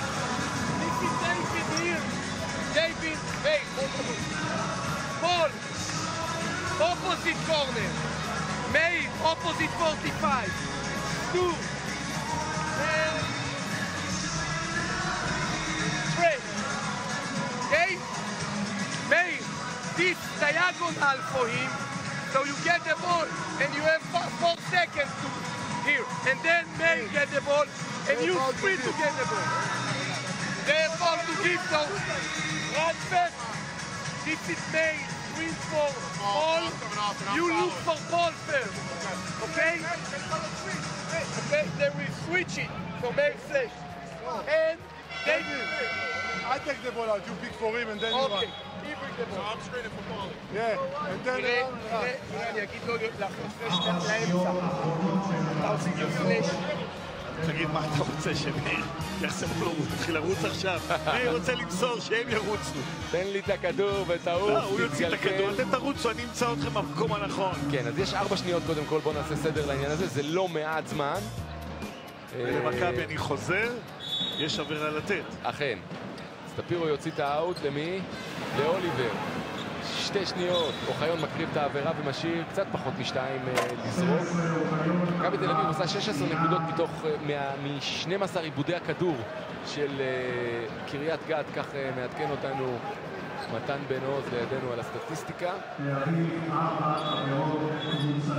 This is David here. David, hey, ball. Opposite corner. Meir, opposite 45. 2. And 3. Okay? Meir, this diagonal for him. So you get the ball and you have 4 seconds to here. And then Meir get the ball and you sprint to get the ball. They ball to give, so run fast. This is Meir. Sprint for ball. You look for ball first. Okay? Okay, they will switch it for Meir flash. And they will. I take the ball out, you pick for him and then you run. He pick the ball. So I'm screening for ball. Yeah, and then תראה, אני אגיד לו להפרש לאמצע. אתה עושה לי פלאש. תגיד מה אתה רוצה שמאיר יחסם לו, הוא מתחיל לרוץ עכשיו. מאיר רוצה למסור שהם ירוצו. תן לי את הכדור ותעוף. הוא יוציא את הכדור, אתם תרוצו, אני אמצא אתכם במקום הנכון. כן, אז יש 4 שניות קודם כל, בואו נעשה סדר לעניין הזה, זה לא מעט זמן. למכבי אני חוזר, יש עבירה לתת. אכן. אז טפירו יוציא את האוט למי? לאוליבר. 2 שניות, אוחיון מקריב את העבירה ומשאיר קצת פחות מ2 לזרוק. מכבי תל אביב עושה 16 נקודות מ-12 עיבודי הכדור של קריית גת, כך מעדכן אותנו מתן בן עוז לידינו על הסטטיסטיקה.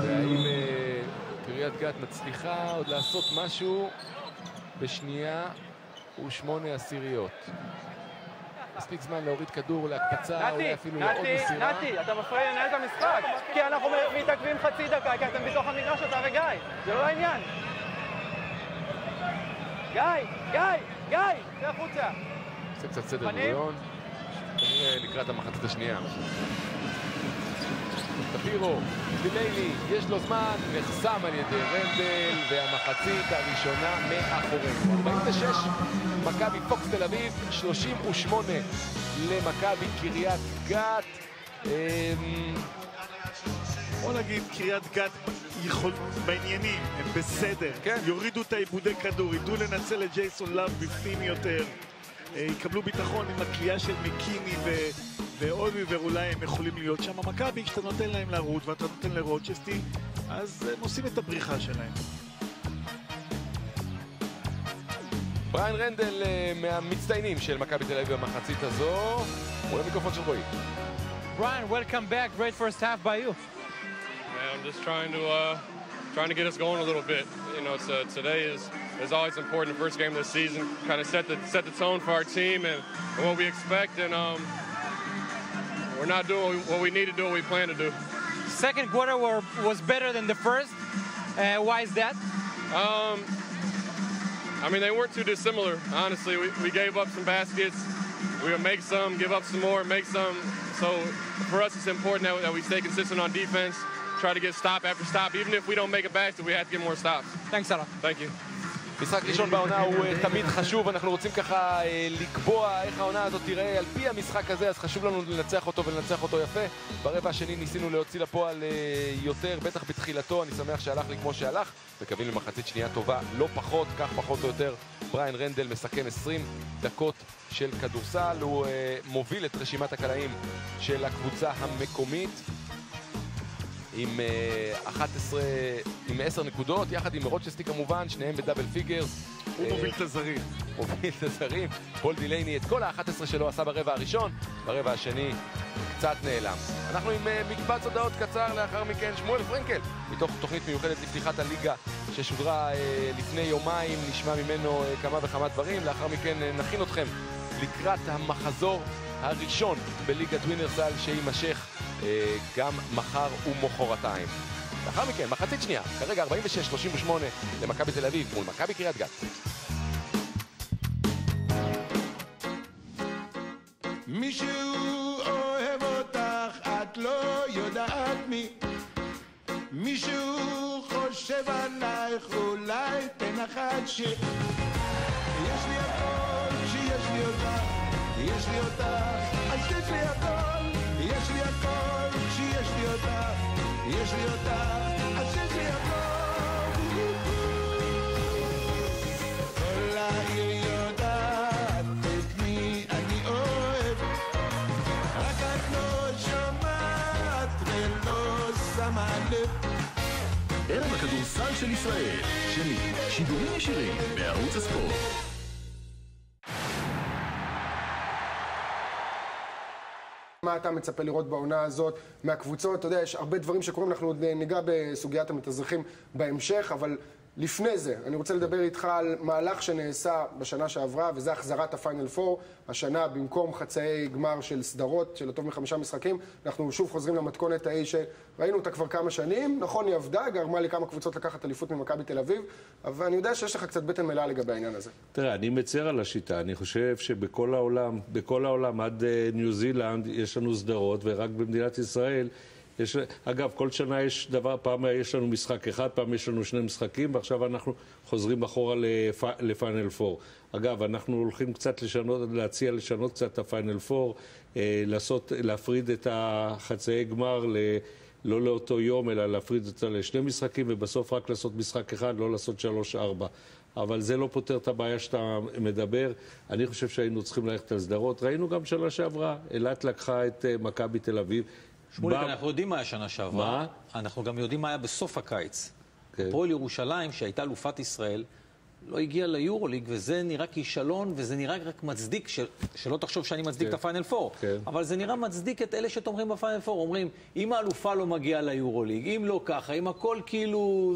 והאם קריית גת מצליחה עוד לעשות משהו בשנייה ו8 עשיריות. מספיק זמן להוריד כדור להקפצה, אולי אפילו לעוד מסירה. נתי, אתה מפריע לנהל את המשחק, כי אנחנו מתעכבים חצי דקה, כי אתם בתוך המגרש אתה וגיא, זה לא העניין. גיא, זה החוצה. זה קצת סדר גויון, כנראה לקראת המחצית השנייה. טפירו, דילייני, יש לו זמן, נחסם על ידי רנדל, והמחצית הראשונה מאחורינו. 46, מכבי פוקס תל אביב, 38 למכבי קריית גת. בוא נגיד, קריית גת בעניינים, הם בסדר. יורידו את העיבודי כדור, ידעו לנצל את ג'ייסון לאב בפנים יותר. יקבלו ביטחון עם הקליעה של מקיני ואוליבר, אולי הם יכולים להיות שם. מכבי, כשאתה נותן להם לרוץ ואתה נותן לרוצ'סטי, אז הם עושים את הבריחה שלהם. בריין רנדל מהמצטיינים של מכבי תל אביב במחצית הזו, מול המיקרופון של רועי. Brian, welcome back. Great first half by you. Man, I'm just trying to get us going a little bit. You know, today is always important. The first game of the season, kind of set the tone for our team and what we expect. And we're not doing what we need to do, what we plan to do. Second quarter was better than the first. Why is that? I mean, they weren't too dissimilar. Honestly, we gave up some baskets. We would make some, give up some more, make some. So for us, it's important that we stay consistent on defense. Try to get stop after stop. Even if we don't make a basket, we have to get more stops. Thanks, Salah. Thank you. משחק ראשון בעונה הוא תמיד חשוב, אנחנו רוצים ככה לקבוע איך העונה הזאת תראה על פי המשחק הזה, אז חשוב לנו לנצח אותו ולנצח אותו יפה. ברבע השני ניסינו להוציא לפועל יותר, בטח בתחילתו, אני שמח שהלך לי כמו שהלך, מקווים למחצית שנייה טובה, לא פחות, כך פחות או יותר. בריין רנדל מסכם 20 דקות של כדורסל, הוא מוביל את רשימת הקלעים של הקבוצה המקומית. עם 10 נקודות, יחד עם רוצ'סטי כמובן, שניהם בדאבל פיגרס. הוא מוביל את הזרים. מוביל את הזרים. פול דילייני את כל ה-11 שלו עשה ברבע הראשון, ברבע השני קצת נעלם. אנחנו עם מקבץ הודעות קצר, לאחר מכן שמואל פרנקל, מתוך תוכנית מיוחדת לפתיחת הליגה ששודרה לפני יומיים, נשמע ממנו כמה וכמה דברים, לאחר מכן נכין אתכם לקראת המחזור הראשון בליגת ווינרסל שיימשך גם מחר ומחרתיים. לאחר מכן, מחצית שנייה, כרגע 46-38 למכבי תל אביב מול מכבי קריית גת. מישהו אוהב אותך, את לא יודעת מי. מישהו חושב עלייך, אולי תנחת ש... יש לי הכל כשיש לי אותך, יש לי אותך, אז יש לי הכל. יש לי הכל כשיש לי אותך, יש לי אותך, אז יש לי הכל. כל העיר יודעת את מי אני אוהב, רק את לא שומעת ולא שמה לב. ערב הכדורסל של ישראל, שני, שידורים ישירים בערוץ הספורט. מה אתה מצפה לראות בעונה הזאת מהקבוצות? אתה יודע, יש הרבה דברים שקורים, אנחנו עוד ניגע בסוגיית המתאזרחים בהמשך, אבל לפני זה, אני רוצה לדבר איתך על מהלך שנעשה בשנה שעברה, וזה החזרת הפיינל פור. השנה, במקום חצאי גמר של סדרות, של הטוב מ5 משחקים, אנחנו שוב חוזרים למתכונת ההיא שראינו אותה כבר כמה שנים. נכון, היא עבדה, גרמה לי כמה קבוצות לקחת אליפות ממכבי תל אביב, אבל אני יודע שיש לך קצת בטן מלאה לגבי העניין הזה. תראה, אני מצר על השיטה. אני חושב שבכל העולם, עד ניו זילנד, יש לנו סדרות, ורק במדינת ישראל אגב, כל שנה יש דבר, פעם יש לנו משחק אחד, פעם יש לנו 2 משחקים, ועכשיו אנחנו חוזרים אחורה לפיינל פור. אגב, אנחנו הולכים קצת להציע לשנות קצת את הפיינל פור, להפריד את החצאי גמר לא לאותו יום, אלא להפריד אותה ל2 משחקים, ובסוף רק לעשות משחק אחד, לא לעשות 3-4. אבל זה לא פותר את הבעיה שאתה מדבר. אני חושב שהיינו צריכים ללכת על סדרות. ראינו גם שנה שעברה, אילת לקחה את מכבי תל אביב. שמוליק, אנחנו יודעים מה היה שנה שעברה. אנחנו גם יודעים מה היה בסוף הקיץ. הפועל ירושלים, שהייתה אלופת ישראל, לא הגיעה ליורוליג, וזה נראה כישלון, וזה נראה רק מצדיק, שלא תחשוב שאני מצדיק את הפיינל פור, אבל זה נראה מצדיק את אלה שתומכים בפיינל פור. אומרים, אם האלופה לא מגיעה ליורוליג, אם לא ככה, אם הכל כאילו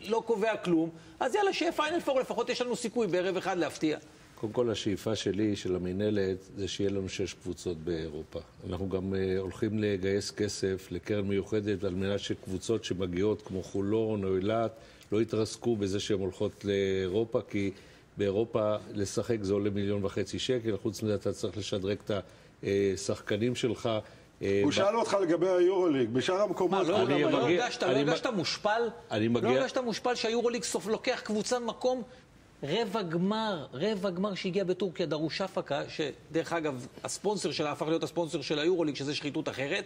לא קובע כלום, אז יאללה, שיהיה פיינל פור, לפחות יש לנו סיכוי בערב אחד להפתיע. קודם כל, השאיפה שלי, של המנהלת, זה שיהיה לנו 6 קבוצות באירופה. אנחנו גם הולכים לגייס כסף לקרן מיוחדת, על מנת שקבוצות שמגיעות כמו חולון או אילת, לא יתרסקו בזה שהן הולכות לאירופה, כי באירופה לשחק זה עולה 1.5 מיליון שקל, חוץ מזה אתה צריך לשדרג את השחקנים שלך. הוא שאל אותך לגבי היורוליג, בשאר המקומות... לא הרגשת מושפל? לא הרגשת מושפל שהיורוליג סוף לוקח קבוצה מקום? רבע גמר שהגיע בטורקיה, דרוש אפקה, שדרך אגב הספונסר שלה הפך להיות הספונסר של היורוליג, שזה שחיתות אחרת.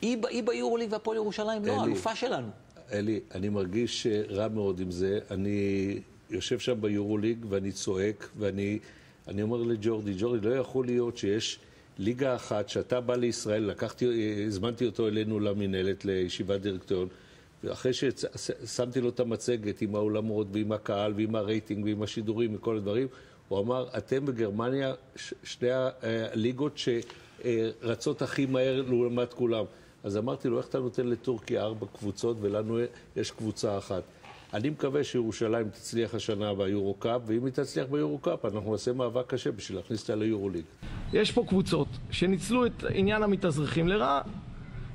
היא ביורוליג והפועל ירושלים, לא, האלופה שלנו. אלי, אני מרגיש רע מאוד עם זה. אני יושב שם ביורוליג ואני צועק, ואני אומר לג'ורדי, לא יכול להיות שיש ליגה אחת שאתה בא לישראל, הזמנתי אותו אלינו למנהלת, לישיבת דירקטוריון, ואחרי ששמתי לו את המצגת עם האולמות ועם הקהל ועם הרייטינג ועם השידורים וכל הדברים, הוא אמר, אתם בגרמניה 2 הליגות שרצות הכי מהר לעומת כולם. אז אמרתי לו, איך אתה נותן לטורקיה 4 קבוצות ולנו יש קבוצה אחת? אני מקווה שירושלים תצליח השנה ביורו-קאפ, ואם היא תצליח ביורו-קאפ, אנחנו נעשה מאבק קשה בשביל להכניס אותה ליורו-ליג. יש פה קבוצות שניצלו את עניין המתאזרחים לרעה,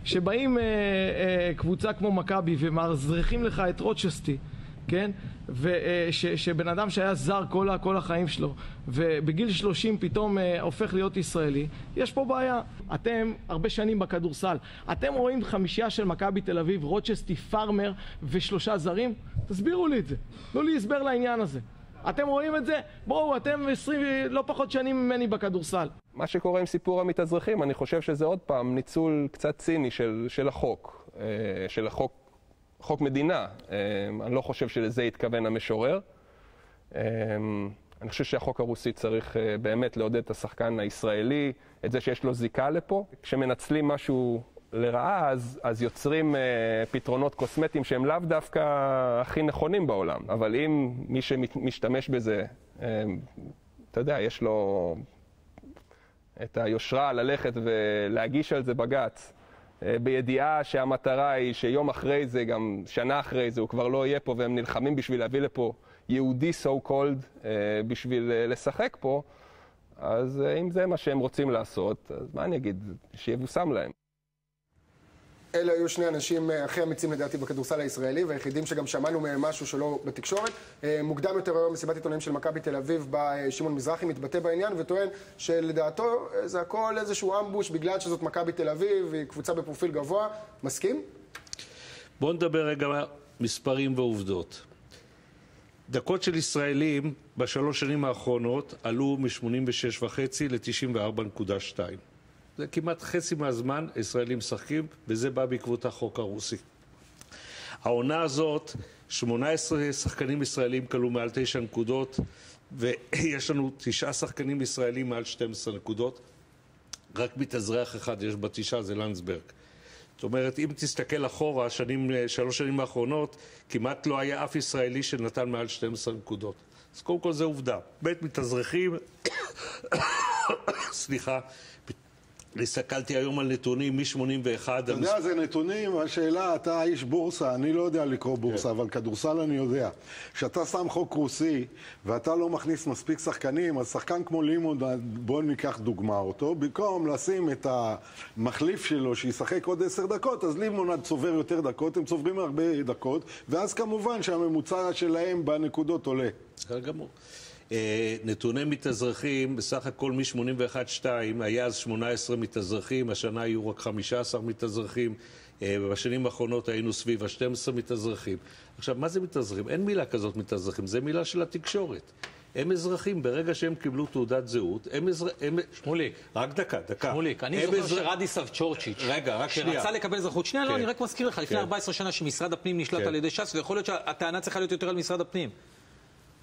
שבאים קבוצה כמו מכבי ומאזרחים לך את רוצ'סטי, כן? שבן אדם שהיה זר כל החיים שלו, ובגיל 30 פתאום הופך להיות ישראלי, יש פה בעיה. אתם הרבה שנים בכדורסל, אתם רואים 5 של מכבי תל אביב, רוצ'סטי, פארמר ו3 זרים? תסבירו לי את זה, תנו לי הסבר לעניין הזה. אתם רואים את זה? בואו, אתם 20 לא פחות שנים ממני בכדורסל. מה שקורה עם סיפור המתאזרחים, אני חושב שזה עוד פעם ניצול קצת ציני של החוק, של חוק מדינה. אני לא חושב שלזה התכוון המשורר. אני חושב שהחוק הרוסי צריך באמת לעודד את השחקן הישראלי, את זה שיש לו זיקה לפה. כשמנצלים משהו לרעה, אז יוצרים פתרונות קוסמטיים שהם לאו דווקא הכי נכונים בעולם. אבל אם מי שמשתמש בזה, אתה יודע, יש לו את היושרה ללכת ולהגיש על זה בג"ץ, בידיעה שהמטרה היא שיום אחרי זה, גם שנה אחרי זה, הוא כבר לא יהיה פה, והם נלחמים בשביל להביא לפה יהודי so called בשביל לשחק פה, אז אם זה מה שהם רוצים לעשות, אז מה אני אגיד? שיבוסם להם. אלה היו שני אנשים הכי אמיצים לדעתי בכדורסל הישראלי, והיחידים שגם שמענו מהם משהו שלא בתקשורת. מוקדם יותר היום מסיבת עיתונאים של מכבי תל אביב, בה שמעון מזרחי מתבטא בעניין וטוען שלדעתו זה הכל איזשהו אמבוש בגלל שזאת מכבי תל אביב, והיא קבוצה בפרופיל גבוה. מסכים? בואו נדבר רגע מספרים ועובדות. דקות של ישראלים בשלוש שנים האחרונות עלו מ-86.5 ל-94.2. זה כמעט חצי מהזמן ישראלים משחקים, וזה בא בעקבות החוק הרוסי. העונה הזאת, 18 שחקנים ישראלים כלו מעל 9 נקודות, ויש לנו 9 שחקנים ישראלים מעל 12 נקודות. רק מתאזרח אחד יש ב9, זה לנדסברג. זאת אומרת, אם תסתכל אחורה, שלוש שנים האחרונות, כמעט לא היה אף ישראלי שנתן מעל 12 נקודות. אז קודם כל זה עובדה. בית מתאזרחים, סליחה, הסתכלתי היום על נתונים מ-81. אתה יודע, זה נתונים, השאלה, אתה איש בורסה, אני לא יודע לקרוא בורסה, אבל כדורסל אני יודע. כשאתה שם חוק רוסי, ואתה לא מכניס מספיק שחקנים, אז שחקן כמו לימוד, בואו ניקח דוגמה אותו, במקום לשים את המחליף שלו שישחק עוד 10 דקות, אז לימוד צובר יותר דקות, הם צוברים הרבה דקות, ואז כמובן שהממוצע שלהם בנקודות עולה. בסדר גמור. נתוני מתאזרחים, בסך הכל מ-81-2 היה אז 18 מתאזרחים, השנה היו רק 15 מתאזרחים, בשנים האחרונות היינו סביב ה-12 מתאזרחים. עכשיו, מה זה מתאזרחים? אין מילה כזאת מתאזרחים, זה מילה של התקשורת. הם אזרחים, ברגע שהם קיבלו תעודת זהות, הם... שמוליק. רק דקה. שמוליק, אני זוכר שרדיסב צ'ורצ'יץ' רגע, רק שנייה. שרצה לקבל אזרחות. שנייה, לא, אני רק מזכיר לך, לפני 14 שנה שמשרד הפנים נשלט על ידי ש"ס, ויכול להיות שהטענה צריכה להיות יותר על משרד הפנים.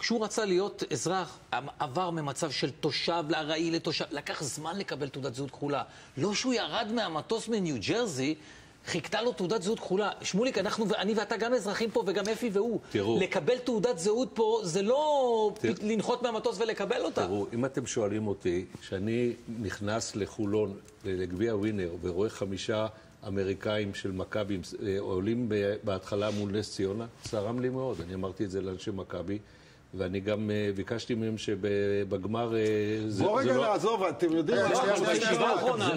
כשהוא רצה להיות אזרח, עבר ממצב של תושב לארעי לתושב, לקח זמן לקבל תעודת זהות כחולה. לא שהוא ירד מהמטוס מניו ג'רזי, חיכתה לו תעודת זהות כחולה. שמוליק, אני ואתה גם אזרחים פה וגם אפי והוא. תראו. לקבל תעודת זהות פה זה לא לנחות מהמטוס ולקבל אותה. תראו, אם אתם שואלים אותי, שאני נכנס לחולון, לגביע ווינר, ורואה 5 אמריקאים של מכבי עולים בהתחלה מול נס ציונה, צרם לי מאוד. אני אמרתי את זה לאנשי מכבי. ואני גם ביקשתי מהם שבגמר בוא רגע לעזוב, אתם יודעים בישיבה האחרונה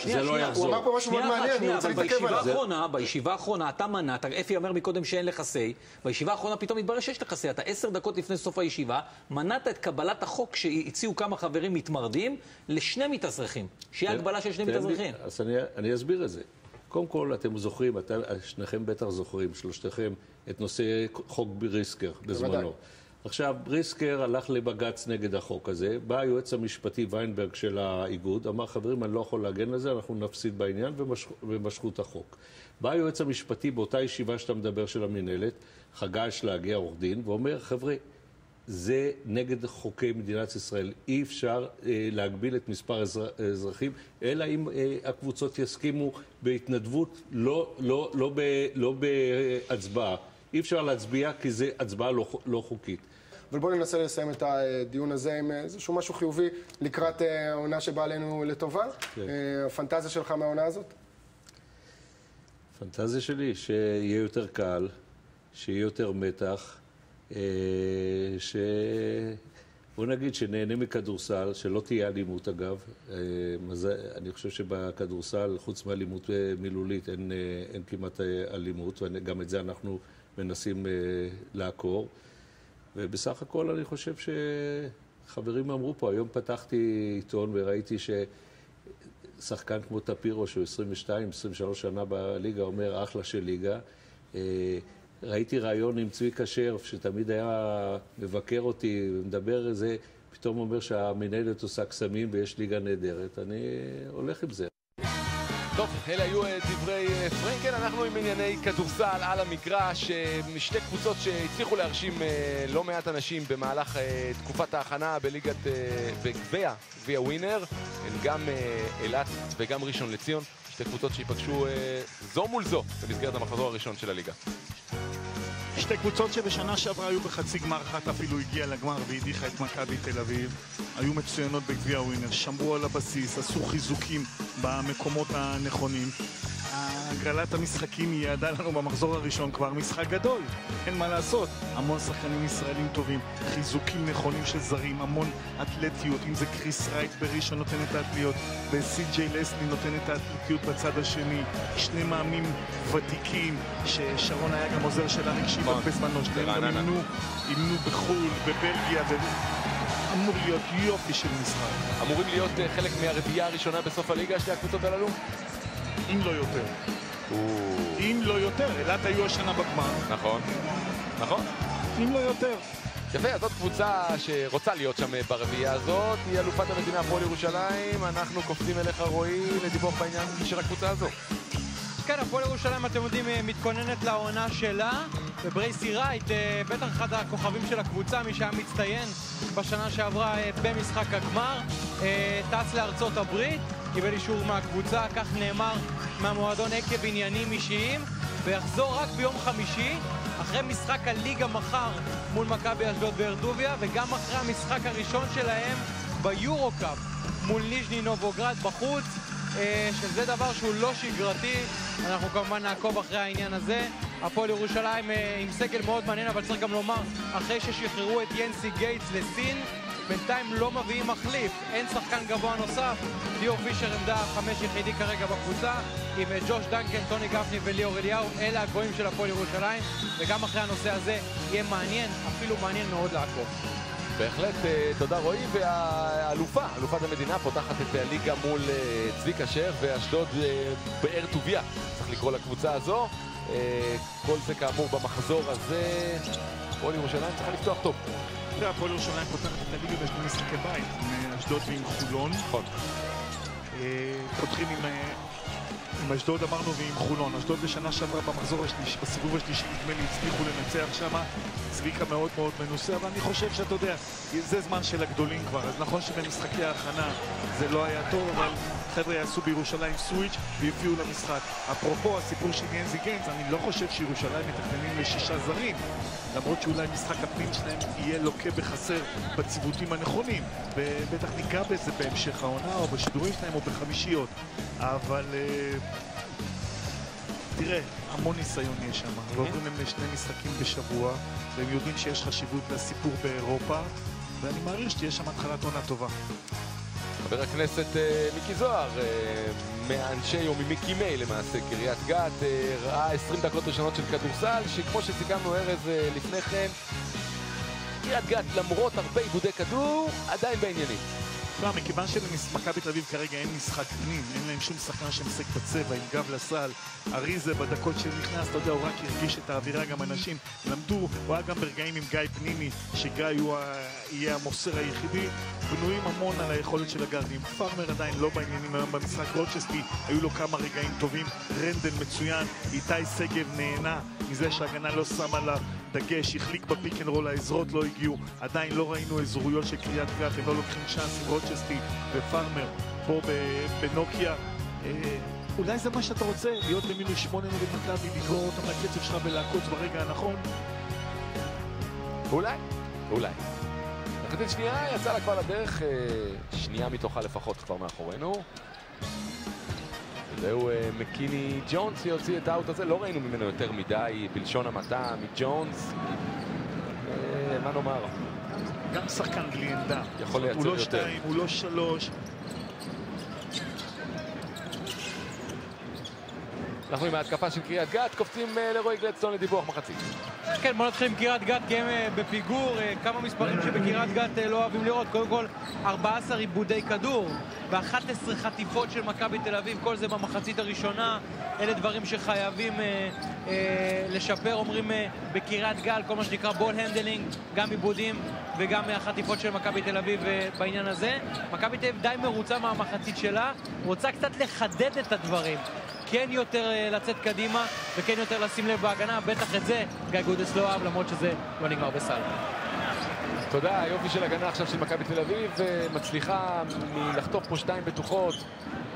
זה לא יחזור. הוא אמר פה משהו מאוד מעניין, אני רוצה להתעכב עליו. בישיבה האחרונה אתה מנעת, אפי אומר מקודם שאין לך סי, בישיבה האחרונה פתאום מתברר שיש לך סי, אתה 10 דקות לפני סוף הישיבה מנעת את קבלת החוק שהציעו כמה חברים מתמרדים לשני מתאזרחים, שיהיה הגבלה של 2 מתאזרחים. אז אני אסביר את זה. קודם כל, אתם זוכרים, שניכם בטח זוכרים, שלושתכם, את נושא חוק בריסקר בזמנו. עכשיו, בריסקר הלך לבג"ץ נגד החוק הזה, בא היועץ המשפטי ויינברג של האיגוד, אמר, חברים, אני לא יכול להגן לזה, אנחנו נפסיד בעניין, ומשכו את החוק. בא היועץ המשפטי באותה ישיבה שאתה מדבר של המנהלת, חגי שלג, עורך דין, ואומר, חבר'ה, זה נגד חוקי מדינת ישראל. אי אפשר להגביל את מספר אזרחים, אלא אם הקבוצות יסכימו בהתנדבות, לא בהצבעה. אי אפשר להצביע כי זה הצבעה לא חוקית. אבל בואו ננסה לסיים את הדיון הזה עם איזשהו משהו חיובי לקראת העונה שבאה עלינו לטובה. הפנטזיה שלך מהעונה הזאת? הפנטזיה שלי, שיהיה יותר קל, שיהיה יותר מתח, בוא נגיד שנהנה מכדורסל, שלא תהיה אלימות אגב. אני חושב שבכדורסל, חוץ מאלימות מילולית, אין כמעט אלימות, וגם את זה אנחנו מנסים לעקור. ובסך הכל אני חושב שחברים אמרו פה, היום פתחתי עיתון וראיתי ששחקן כמו טפירו, שהוא 22-23 שנה בליגה, אומר אחלה של ליגה. ראיתי רעיון עם צביקה שרף, שתמיד היה מבקר אותי ומדבר איזה, פתאום אומר שהמנהלת עושה קסמים ויש ליגה נהדרת. אני הולך עם זה. טוב, אלה היו דברי פרנקל. אנחנו עם ענייני כדורסל על המגרש, משתי קבוצות שהצליחו להרשים לא מעט אנשים במהלך תקופת ההכנה בליגת גביע ווינר, גם אילת וגם ראשון לציון. שתי קבוצות שיפגשו זו מול זו במסגרת המחזור הראשון של הליגה. שתי קבוצות שבשנה שעברה היו בחצי גמר, אחת אפילו הגיעה לגמר והדיחה את מכבי תל אביב. היו מצוינות בגביע ווינר, שמרו על הבסיס, עשו חיזוקים במקומות הנכונים. הגרלת המשחקים היא יעדה לנו במחזור הראשון כבר משחק גדול, אין מה לעשות. המון שחקנים ישראלים טובים, חיזוקים נכונים של זרים, המון אתלטיות, אם זה קריס רייט בראשון נותן את האתלטיות וסי.ג'יי לסלי נותן את האתלטיות בצד השני, שני מאמים ותיקים ששרון היה גם עוזר של אריק שיבק בזמנו, שניהם גם אימנו בחול, בבלגיה, אמור להיות יופי של משחק. אמורים להיות חלק מהרביעייה הראשונה בסוף הליגה שתי הקבוצות הללו? אם לא יותר. אם לא יותר, אילת היו השנה בגמר. נכון, נכון. אם לא יותר. יפה, אז זאת קבוצה שרוצה להיות שם ברביעייה הזאת, היא אלופת המדינה הפועל ירושלים. אנחנו קופצים אליך רועי לדיווח בעניין של הקבוצה הזו. כן, הפועל ירושלים, אתם יודעים, מתכוננת לעונה שלה, וברייסי רייט, בטח אחד הכוכבים של הקבוצה, מי שהיה מצטיין בשנה שעברה במשחק הגמר, טס לארצות הברית, קיבל אישור מהקבוצה, כך נאמר מהמועדון עקב עניינים אישיים, ויחזור רק ביום חמישי, אחרי משחק הליגה מחר מול מכבי אשדוד בארדוביה, וגם אחרי המשחק הראשון שלהם ביורו-קאפ מול ניז'ני נובוגרד בחוץ, שזה דבר שהוא לא שגרתי. אנחנו כמובן נעקוב אחרי העניין הזה. הפועל ירושלים עם סגל מאוד מעניין, אבל צריך גם לומר, אחרי ששחררו את ינסי גייטס לסין, בינתיים לא מביאים מחליף, אין שחקן גבוה נוסף. ליאור פישר עמדה 5 יחידי כרגע בקבוצה, עם ג'וש דנקן, טוני גפני וליאור אליהו, אלה הגבוהים של הפועל ירושלים, וגם אחרי הנושא הזה יהיה מעניין, אפילו מעניין מאוד לעקוב. בהחלט, תודה רועי. והאלופה, אלופת המדינה, פותחת את הליגה מול צביקה שר ואשדוד באר טוביה, צריך לקרוא לקבוצה הזו. כל זה כאמור במחזור הזה. הפועל ירושלים צריכה לפתוח טוב. הפועל ירושלים פותחת את הליגה בשני משחקי בית, עם אשדוד ועם חולון. נכון. פותחים עם אשדוד אמרנו ועם חולון. אשדוד בשנה שעברה במחזור השלישי, בסיבוב השלישי נדמה לי הצליחו לנצח שם. צביקה מאוד מאוד מנוסה, אבל אני חושב שאתה יודע, זה זמן של הגדולים כבר. אז נכון שבמשחקי ההכנה זה לא היה טוב, אבל חבר'ה יעשו בירושלים סוויץ' ויופיעו למשחק. אפרופו הסיפור של ינזי גיינס, אני לא חושב שירושלים מתכננים ל6 זרים, למרות שאולי משחק הפנים שלהם יהיה לוקה בחסר בציוותים הנכונים, ובטח ניגע בזה בהמשך העונה או בשידורים שלהם או בחמישיות. אבל תראה, המון ניסיון יש שם, ועוברים להם לשני משחקים בשבוע, והם יודעים שיש חשיבות לסיפור באירופה, ואני מעריך שתהיה שם התחלת עונה טובה. חבר הכנסת מיקי זוהר, מאנשי או ממקימי למעשה קריית גת, ראה 20 דקות ראשונות של כדורסל, שכמו שסיכמנו ארז לפני כן, קריית גת למרות הרבה עיבודי כדור, עדיין בעניינים. מכיוון שלמכבי תל אביב כרגע אין משחק פנים, אין להם שום שחקן שמשחק בצבע עם גב לסל. אריזה בדקות שנכנס, אתה יודע, הוא רק הרגיש את האווירה, גם אנשים למדו, הוא היה גם ברגעים עם גיא פנימי, שגיא יהיה המוסר היחידי, בנויים המון על היכולת של הגארדים. פארמר עדיין לא בעניינים היום במשחק, רוצ'סטי, היו לו כמה רגעים טובים, רנדל מצוין, איתי סגב נהנה מזה שההגנה לא שמה לה דגש, החליק בפיק אנד רול, העזרות לא הגיעו, עדיין לא ראינו אזוריות של קריית גת, הם לא לוקחים צ'אנס עם רוצ'סטי ופארמר פה בנוקיה. אולי זה מה שאתה רוצה, להיות במינוס 8 נגד מכבי, לגרור אותם לקצב שלך ולעקוץ ברגע הנכון? אולי. מחצית שנייה יצא לה כבר לדרך, שנייה מתוכה לפחות כבר מאחורינו. זהו מקיני ג'ונס שיוציא את האוט הזה, לא ראינו ממנו יותר מדי בלשון המעטה מג'ונס. מה נאמר? גם שחקן בלי עמדה. יכול לייצר יותר. הוא לא 2, הוא לא 3. אנחנו עם ההתקפה של קריית גת, קופצים לרועי גלדסטון לדיווח מחצית. כן, בוא נתחיל עם קריית גת, כי הם בפיגור, כמה מספרים שבקריית גת לא אוהבים לראות. קודם כל, 14 עיבודי כדור, ו11 חטיפות של מכבי תל אביב, כל זה במחצית הראשונה. אלה דברים שחייבים לשפר, אומרים בקריית גת, כל מה שנקרא בול הנדלינג, גם עיבודים וגם החטיפות של מכבי תל אביב בעניין הזה. מכבי תל אביב די מרוצה מהמחצית שלה, רוצה קצת לחדד את הדברים. כן יותר לצאת קדימה וכן יותר לשים לב בהגנה, בטח את זה גיא גודס לא אהב, למרות שזה לא נגמר בסל. תודה, היופי של הגנה עכשיו של מכבי תל אביב, מצליחה מלחטוף פה 2 בטוחות,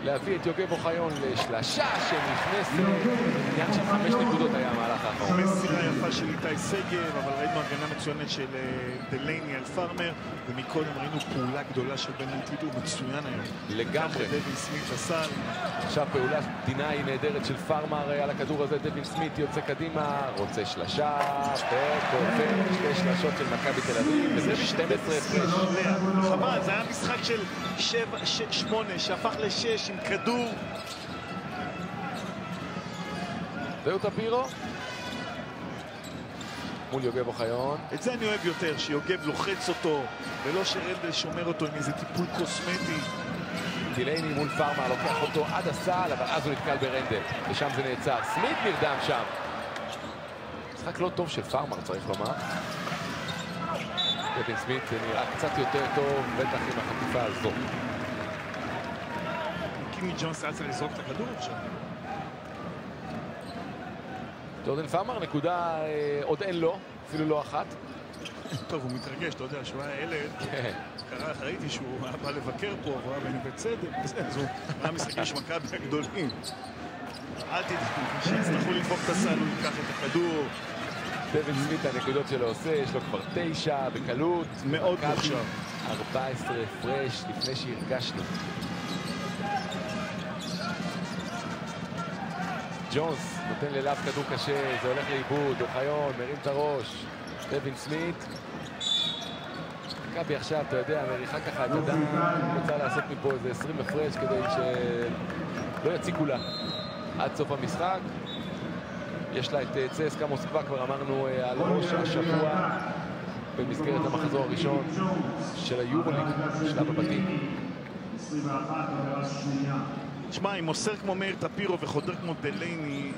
להביא את יוגב אוחיון לשלשה שנכנס לעניין של 5 נקודות היה המהלך האחרון. מסירה יפה של איתי שגב, אבל ראינו הגנה מצוינת של דלייני על פארמר, ומקודם ראינו פעולה גדולה של בן אלטיד, הוא מצוין היום. לגמרי. דווין סמית לסל. עכשיו פעולה דינאי נהדרת של פארמר על הכדור הזה, דווין סמית יוצא קדימה, רוצה שלשה, וקופר 2 שלשות של מכבי תל אביב, וזה 12 הפרש. חבל, זה היה משחק של 8 שהפך ל6 עם כדור. זהו טפירו מול יוגב אוחיון. את זה אני אוהב יותר, שיוגב לוחץ אותו ולא שרנדל שומר אותו עם איזה טיפול קוסמטי. דילייני מול פארמר לוקח אותו עד הסל, אבל אז הוא נתקל ברנדל ושם זה נעצר. סמית נרדם שם. משחק לא טוב של פארמר, צריך לומר. דווין סמית נראה קצת יותר טוב, בטח עם החטיפה הזו. קימי ג'ונס היה צריך לזרוק את הכדור עכשיו. ג'ורדן פארמר, נקודה עוד אין לו, אפילו לא אחת. טוב, הוא מתרגש, אתה יודע, שהוא היה ילד. קרה, ראיתי שהוא בא לבקר פה, והוא היה בצדק. אז הוא היה משחקים של מכבי הגדולים. אל תדעו, שיצטרכו לדפוק את הסל, הוא ייקח את הכדור. דווין סמית הנקודות שלו עושה, יש לו כבר 9 בקלות. מאוד מוכשר. 14 הפרש לפני שהרגשנו. ג'ונס נותן ללאב כדור קשה, זה הולך לאיבוד, אוחיון מרים את הראש, דווין סמית. מכבי עכשיו, אתה יודע, מריחה ככה את הדם, רוצה לעשות מפה איזה 20 הפרש כדי שלא יציקו לה עד סוף המשחק. יש לה את צסקה מוסקבה, כבר אמרנו על ראש השבוע במסגרת המחזור הראשון של היורוליג, שלב הבתים. שמע, אם מוסר כמו מאיר טפירו וחודר כמו דלייני,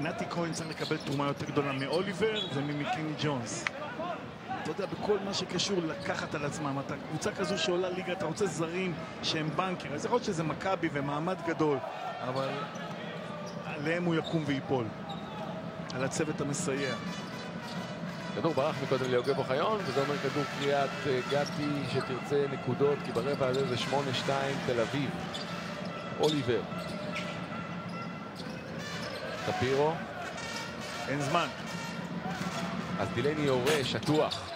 נתי כהן צריך לקבל תרומה יותר גדולה מאוליבר וממקיני ג'ונס. אתה יודע, בכל מה שקשור לקחת על עצמם, אתה קבוצה כזו שעולה ליגה, אתה רוצה זרים שהם בנקר, אז יכול להיות שזה מכבי ומעמד גדול, אבל עליהם הוא יקום ויפול, על הצוות המסייע. כדור ברח מקודם ליוגב אוחיון, וזה אומר כדור קריאת גתי שתרצה נקודות, כי ברבע הזה זה 8-2 תל אביב. אוליבר. טפירו. אין זמן. אז דילייני יורה, שטוח.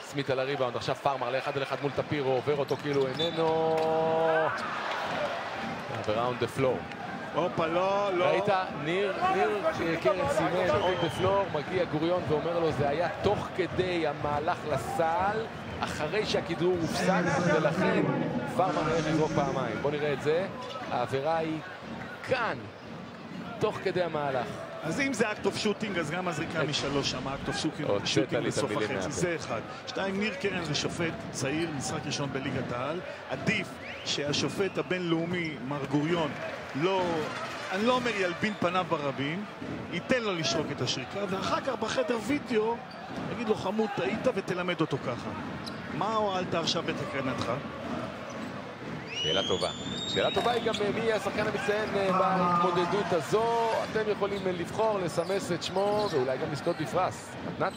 סמית על הריבאונד, עכשיו פארמר לאחד על אחד מול טפירו, עובר אותו כאילו איננו. וראונד דה פלור. אופה, לא. ראית? ניר קרן סימן, און דה פלור, מגיע גוריון ואומר לו, זה היה תוך כדי המהלך לסל, אחרי שהכדרור הופסק, ולכן פארמר נראה לזרוק פעמיים. בוא נראה את זה. העבירה היא כאן, תוך כדי המהלך. אז אם זה אקט אוף שוטינג, אז גם הזריקה משלוש שם, אקט אוף שוטינג בסוף החצי. זה אחד. 2, ניר קרן זה שופט צעיר, משחק ראשון בליגת העל. עדיף שהשופט הבינלאומי, מר גוריון, אני לא אומר ילבין פניו ברבים, ייתן לו לשרוק את השריקה, ואחר כך בחדר וידאו, יגיד לו חמוד, טעית ותלמד אותו ככה. מה הועלת עכשיו בתקרנתך? שאלה טובה. שאלה טובה היא גם מי יהיה השחקן המצטיין בהתמודדות הזו. אתם יכולים לבחור, לסמס את שמו ואולי גם לזכות בפרס. מתנת?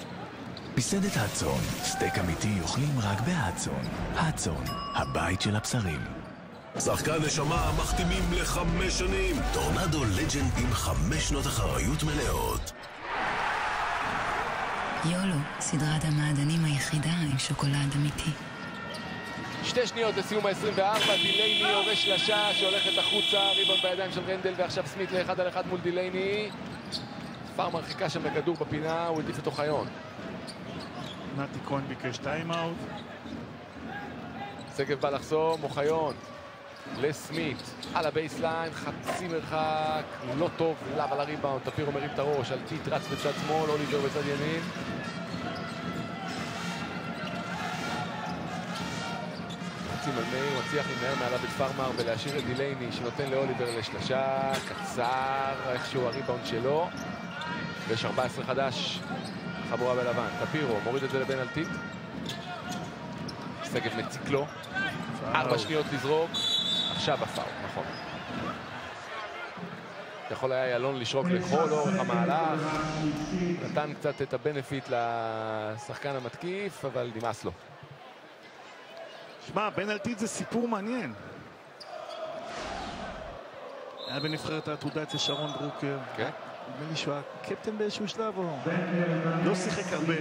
מסעדת הצאן, סטייק אמיתי אוכלים רק בהצאן. הצאן, הבית של הבשרים. שחקן נשמה מחתימים ל5 שנים. טורנדו לג'נד עם 5 שנות אחריות מלאות. יולו, סדרת המעדנים היחידה עם שוקולד אמיתי. 2 שניות לסיום ה-24, דילייני יורה שלשה שהולכת החוצה, ריבאונד בידיים של רנדל, ועכשיו סמית לאחד על אחד מול דילייני. פאר מרחיקה שם לכדור בפינה, הוא עדיף את אוחיון. נתי כהן ביקש טיימאוט. שגב בא לחסום, אוחיון לסמית על הבייסליין, חצי מרחק, לא טוב, לאו על הריבאונד, טפירו מרים את הראש, על טיט רץ בצד שמאל, אוליבר בצד ימין. מצליח לנהר מעליו את פארמר ולהשאיר את דילייני שנותן לאוליבר לשלשה קצר, איכשהו הריבאונד שלו, ויש 14 חדש, חבורה בלבן. טפירו מוריד את זה לבן אלטיט, שגב מציק לו, 4 שניות לזרוק, עכשיו הפאול, נכון. יכול היה ילון לשרוק לכל אורך המהלך. נתן קצת את הבנפיט לשחקן המתקיף, אבל נמאס לו. שמע, פנלטית זה סיפור מעניין. היה בנבחרת העתודה אצל שרון דרוקר. כן. נדמה לי שהוא היה קפטן באיזשהו שלב או... לא שיחק הרבה.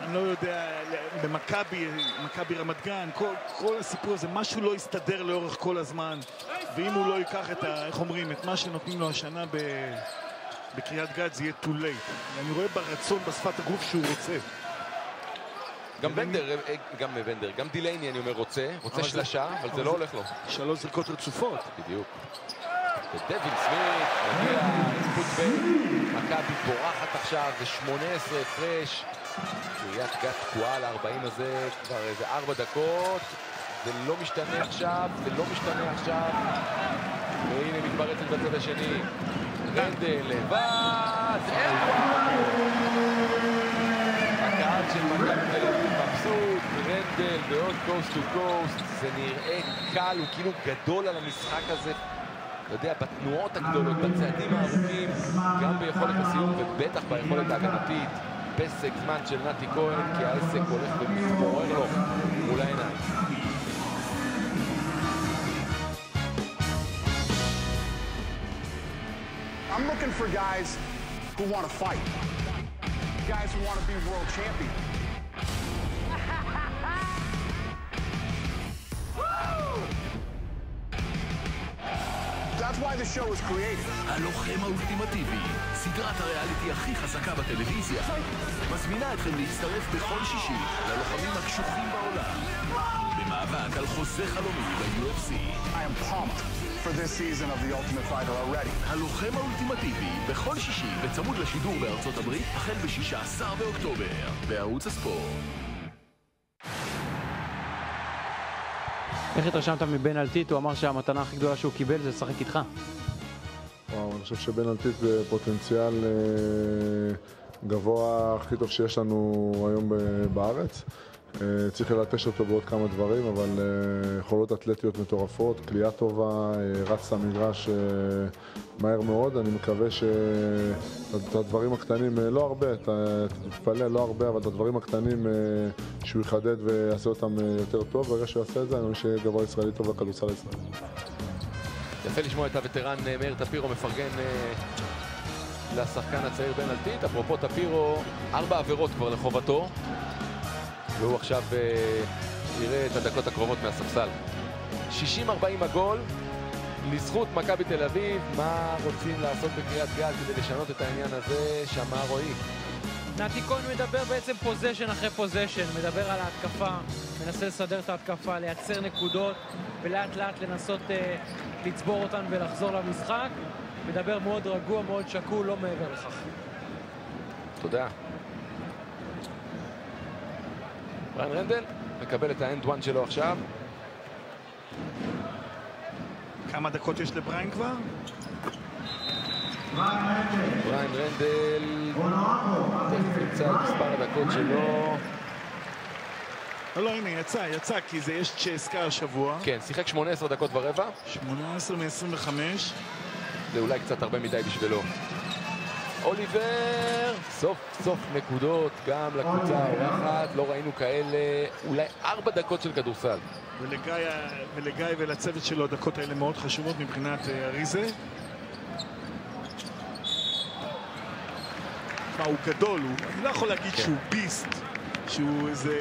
אני לא יודע, במכבי רמת גן, כל הסיפור הזה, משהו לא הסתדר לאורך כל הזמן. ואם הוא לא ייקח את ה... איך אומרים? את מה שנותנים לו השנה בקריית גת, זה יהיה too late. אני רואה ברצון, בשפת הגוף שהוא רוצה. גם דילייני, אני אומר, רוצה שלשה, אבל זה לא הולך לו. 3 זריקות רצופות. בדיוק. ודווין סמית מגיע אינפוט מכבי בורחת עכשיו, זה 18 הפרש. קריית גת תקועה על 40 הזה כבר איזה 4 דקות. זה לא משתנה עכשיו, והנה מתפרצת בצד השני. רנדל לבד, הקהל של מכבי תל אביב מבסוט, רנדל ועוד קוסט טו קוסט. זה נראה קל, הוא כאילו גדול על המשחק הזה. אתה יודע, בתנועות הגדולות, בצעדים הארוכים, גם ביכולת הסיום ובטח ביכולת ההגנתית. פסק זמן של נתי כהן, כי העסק הולך ומתפורר לו מול העיניים. I'm looking for guys who want to fight. Guys who want to be world champion. That's why the show was created. הלוחם האולטימטיבי, סדרת הריאליטי הכי חזקה בטלוויזיה, מזמינה אתכם להצטרף בכל שישי ללוחמים הקשוחים בעולם, במאבק על חוזה חלומי ב-UFC. I am pumped for this season of The Ultimate Fighter already. הלוחם האולטימטיבי, בכל שישי, בצמוד לשידור בארצות הברית, החל ב-16 באוקטובר, בערוץ הספורט. איך התרשמת מבנלטית? הוא אמר שהמתנה הכי גדולה שהוא קיבל זה לשחק איתך. וואו, אני חושב שבנלטית זה פוטנציאל גבוה הכי טוב שיש לנו היום בארץ. צריך ללטש אותו בעוד כמה דברים, אבל יכולות אתלטיות מטורפות, קליעה טובה, רץ למגרש מהר מאוד. אני מקווה שאת הדברים הקטנים, לא הרבה, תתפלא, לא הרבה, אבל את הדברים הקטנים שהוא יחדד ויעשה אותם יותר טוב. ברגע שהוא יעשה את זה, אני חושב שגבוה ישראלי טוב לכדורסל הישראלי. יפה לשמוע את הווטרן מאיר טפירו מפרגן לשחקן הצעיר בנלטית. אפרופו טפירו, 4 עבירות כבר לחובתו. והוא עכשיו יראה את הדקות הקרובות מהספסל. 60-40 הגול, לזכות מכבי תל אביב. מה רוצים לעשות בקריית גת כדי לשנות את העניין הזה? שמע רועי. נתי כהן מדבר בעצם פוזיישן אחרי פוזיישן, מדבר על ההתקפה, מנסה לסדר את ההתקפה, לייצר נקודות, ולאט לאט לנסות לצבור אותן ולחזור למשחק. מדבר מאוד רגוע, מאוד שקול, לא מעבר לכך. תודה. בריין רנדל מקבל את האנד וואן שלו עכשיו. כמה דקות יש לבריין כבר? בריין רנדל תכף נמצא את מספר הדקות שלו. לא, הנה, יצא, כי זה יש צ'סקה השבוע. כן, שיחק 18 דקות ורבע. 18 מ-25. זה אולי קצת הרבה מדי בשבילו. אוליבר, סוף נקודות גם לקבוצה האורחת. לא ראינו כאלה, אולי 4 דקות של כדורסל. ולגיא ולצוות שלו הדקות האלה מאוד חשובות מבחינת אריזה. הוא גדול, אני לא יכול להגיד שהוא ביסט, שהוא איזה...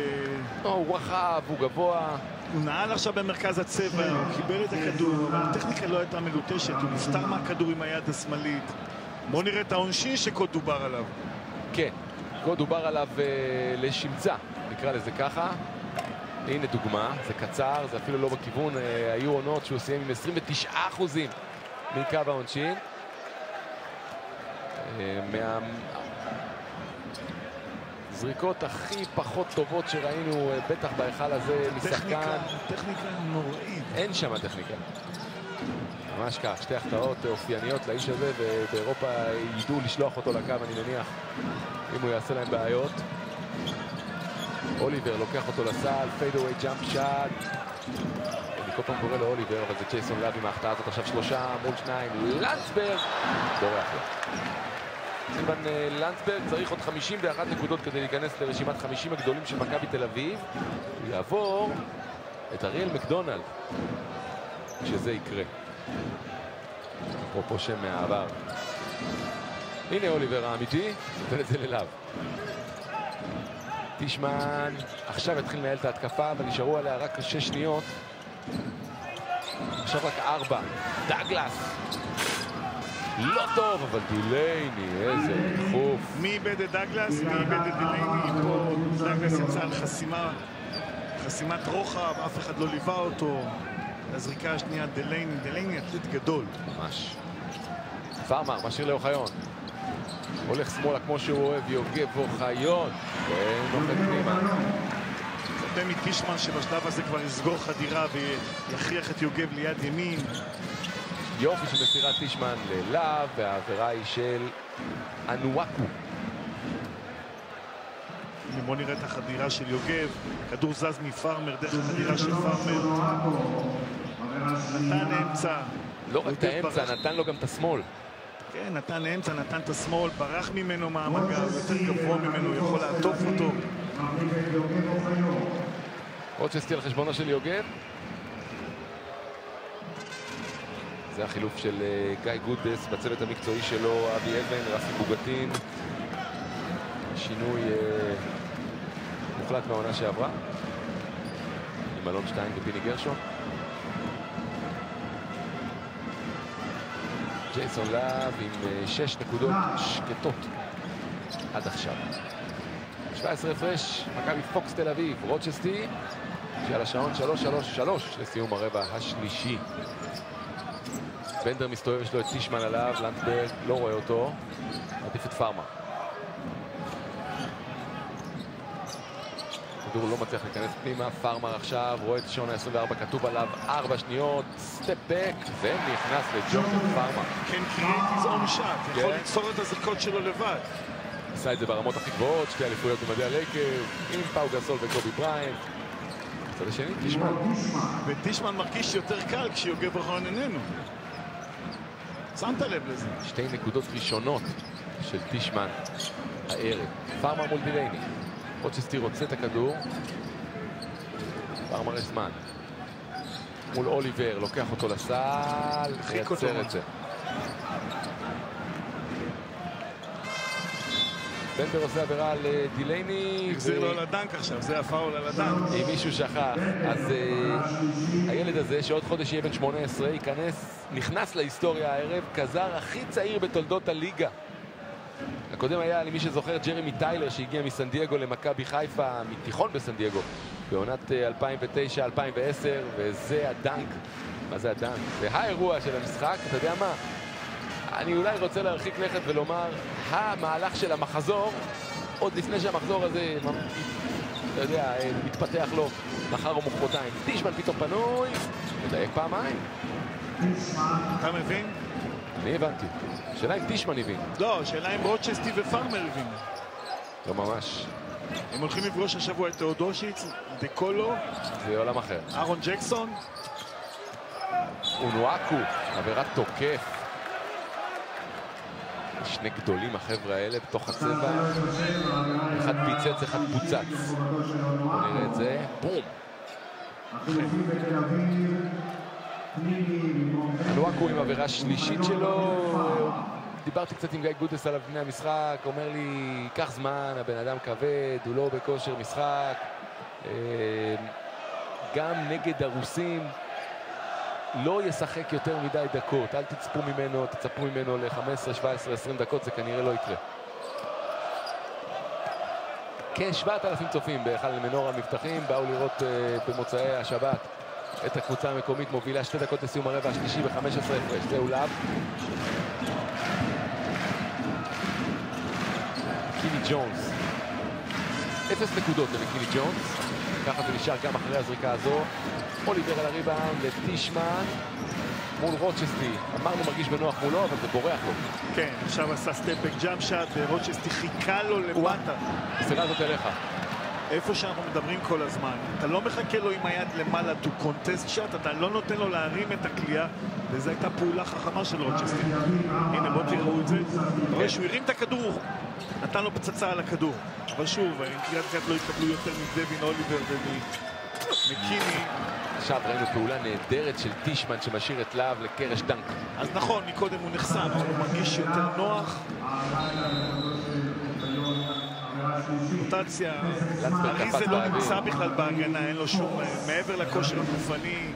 הוא רחב, הוא גבוה. הוא נעל עכשיו במרכז הצבע, הוא קיבל את הכדור, אבל הטכניקה לא הייתה מלוטשת, הוא נפטר מהכדור עם היד השמאלית. בואו נראה את העונשין שקוד דובר עליו. כן, קוד דובר עליו לשמצה, נקרא לזה ככה. הנה דוגמה, זה קצר, זה אפילו לא בכיוון. היו עונות שהוא סיים עם 29% מקו העונשין. זריקות הכי פחות טובות שראינו בטח בהיכל הזה משחקן. טכניקה נוראית. אין שם טכניקה. ממש כך, 2 החטאות אופייניות לאיש הזה, ובאירופה ידעו לשלוח אותו לקו, אני מניח, אם הוא יעשה להם בעיות. אוליבר לוקח אותו לסל, פיידאווי ג'אמפ שאט. אני כל פעם קורא לו אוליבר, אבל זה ג'ייסון לאב עם ההחטאה הזאת. עכשיו 3 מול 2, לנדסברג בורח לו. סילבן לנדסברג צריך עוד 51 נקודות כדי להיכנס לרשימת 50 הגדולים של מכבי תל אביב. הוא יעבור את אריאל מקדונלד כשזה יקרה. אפרופו שם מהעבר. הנה אוליבר האמיתי, נותן את זה ללאב. טישמן עכשיו התחיל לנהל את ההתקפה, אבל נשארו עליה רק 6 שניות. עכשיו רק 4. דאגלס. לא טוב, אבל דילייני, איזה דחוף. מי איבד את דאגלס? מי איבד את דילייני? פה דאגלס יצא על חסימת רוחב, אף אחד לא ליווה אותו. הזריקה השנייה דילייני אתלט גדול. ממש. פארמר, משאיר לאוחיון. הולך שמאלה כמו שהוא אוהב, יוגב אוחיון. ונוחת פנימה. מצפה מטישמן שבשלב הזה כבר יסגור חדירה ויכריח את יוגב ליד ימין. יופי של מסירת טישמן ללאב, והעבירה היא של אנואקו. בוא נראה את החדירה של יוגב. כדור זז מפארמר דרך החדירה של פארמר. נתן אמצע. לא רק את האמצע, נתן לו גם את השמאל. כן, נתן אמצע, נתן את השמאל, ברח ממנו מהמגע, יותר גבוה ממנו, יכול לעטוף אותו. רוצ'סטי על חשבונו של יוגב. זה החילוף של גיא גודס בצוות המקצועי שלו, אבי אבן, רפי בוגטין. שינוי מוחלט מהעונה שעברה. עם אלון שטיין ופיני גרשון. ג'ייסון לאב עם 6 נקודות שקטות עד עכשיו. 17 הפרש, מכבי פוקס תל אביב, רוצ'סטי, שעל השעון 3-3-3 לסיום הרבע השלישי. בנדר מסתובב, יש לו את טישמן עליו, לנדסברג לא רואה אותו, עדיף את פארמה. כדור לא מצליח להיכנס פנימה, פארמר עכשיו, רואה את שעון ה-24, כתוב עליו 4 שניות, סטפ בק, ונכנס לג'ורדן פארמר. כן, קריאייט און שאט, יכול ליצור את הזריקות שלו לבד. עשה את זה ברמות הכי גבוהות, 2 אליפויות במדעי הלייקרס, עם פאו גסול וקובי בריינט. הצד השני, טישמן. וטישמן מרגיש יותר קל כשיוגב אוחיון איננו. שמת לב לזה. 2 נקודות ראשונות של טישמן הערב. פארמר מול דילייני. רוצ'סטי רוצה את הכדור. פארמר יש זמן. מול אוליבר, לוקח אותו לסל, יצר את זה. בנדר עושה עבירה על דילייני. החזיר לו על הדנק עכשיו, זה הפאול על הדנק. אם מישהו שכח, אז הילד הזה שעוד חודש יהיה בן 18, נכנס להיסטוריה הערב כזר הכי צעיר בתולדות הליגה. הקודם היה, למי שזוכר, ג'רמי טיילר שהגיע מסן דייגו למכבי חיפה, מתיכון בסן דייגו, בעונת 2009-2010, וזה הדנק. מה זה הדנק? זה האירוע של המשחק, אתה יודע מה? אני אולי רוצה להרחיק לכת ולומר, המהלך של המחזור, עוד לפני שהמחזור הזה, אתה יודע, מתפתח לו מחר או מחרתיים. טישמן פתאום פנוי, מדייק פעמיים. אתה מבין? אני הבנתי. שאלה אם טישמן הבין. לא, שאלה אם רוצ'סטי ופארמר הבין. לא ממש. הם הולכים לפגוש השבוע את תאודושיץ, דקולו. זה עולם אחר. אהרון ג'קסון. אונואקו, עבירת תוקף. שני גדולים החבר'ה האלה בתוך הצבע. אחד פיצץ, אחד פוצץ. בוא נראה את זה. בום. אונואקו עם עבירה שלישית שלו. דיברתי קצת עם גיא גודס עליו לפני המשחק, אומר לי, קח זמן, הבן אדם כבד, הוא לא בכושר משחק. גם נגד הרוסים לא ישחק יותר מדי דקות, אל תצפו ממנו ל-15, 17, 20 דקות, זה כנראה לא יקרה. כ-7,000 צופים בהיכל מנור המבטחים, באו לראות במוצאי השבת את הקבוצה המקומית מובילה 2 דקות לסיום הרבע השלישי ב-15 הפרש. זהו לאב. קיני ג'ונס. 0 נקודות לקיני ג'ונס. ככה זה נשאר גם אחרי הזריקה הזו. אוליבר על הריבאונד לטישמן מול רוצ'סטי. אמרנו מרגיש בנוח מולו, אבל זה בורח לו. כן, עכשיו עשה סטפ-בק ג'אמפ שאט, ורוצ'סטי חיכה לו למטה. הסירה הזאת אליך. איפה שאנחנו מדברים כל הזמן. אתה לא מחכה לו עם היד למעלה to contest shot, אתה לא נותן לו להרים את הקליעה, וזו הייתה פעולה חכמה של רוצ'סטר. הנה, בואו תראו את זה. אתה רואה שהוא הרים את הכדור, נתן לו פצצה על הכדור. אבל שוב, קריית גת לא התקבלו יותר מדווין אוליבר ומקיני. עכשיו ראינו פעולה נהדרת של טישמן שמשאיר את להב לקרש דנק. אז נכון, מקודם הוא נחסם, אבל הוא מרגיש יותר נוח. רוטציה, אריזה לא נמצא בכלל בהגנה, אין לו שום, מעבר לכושר הגופני.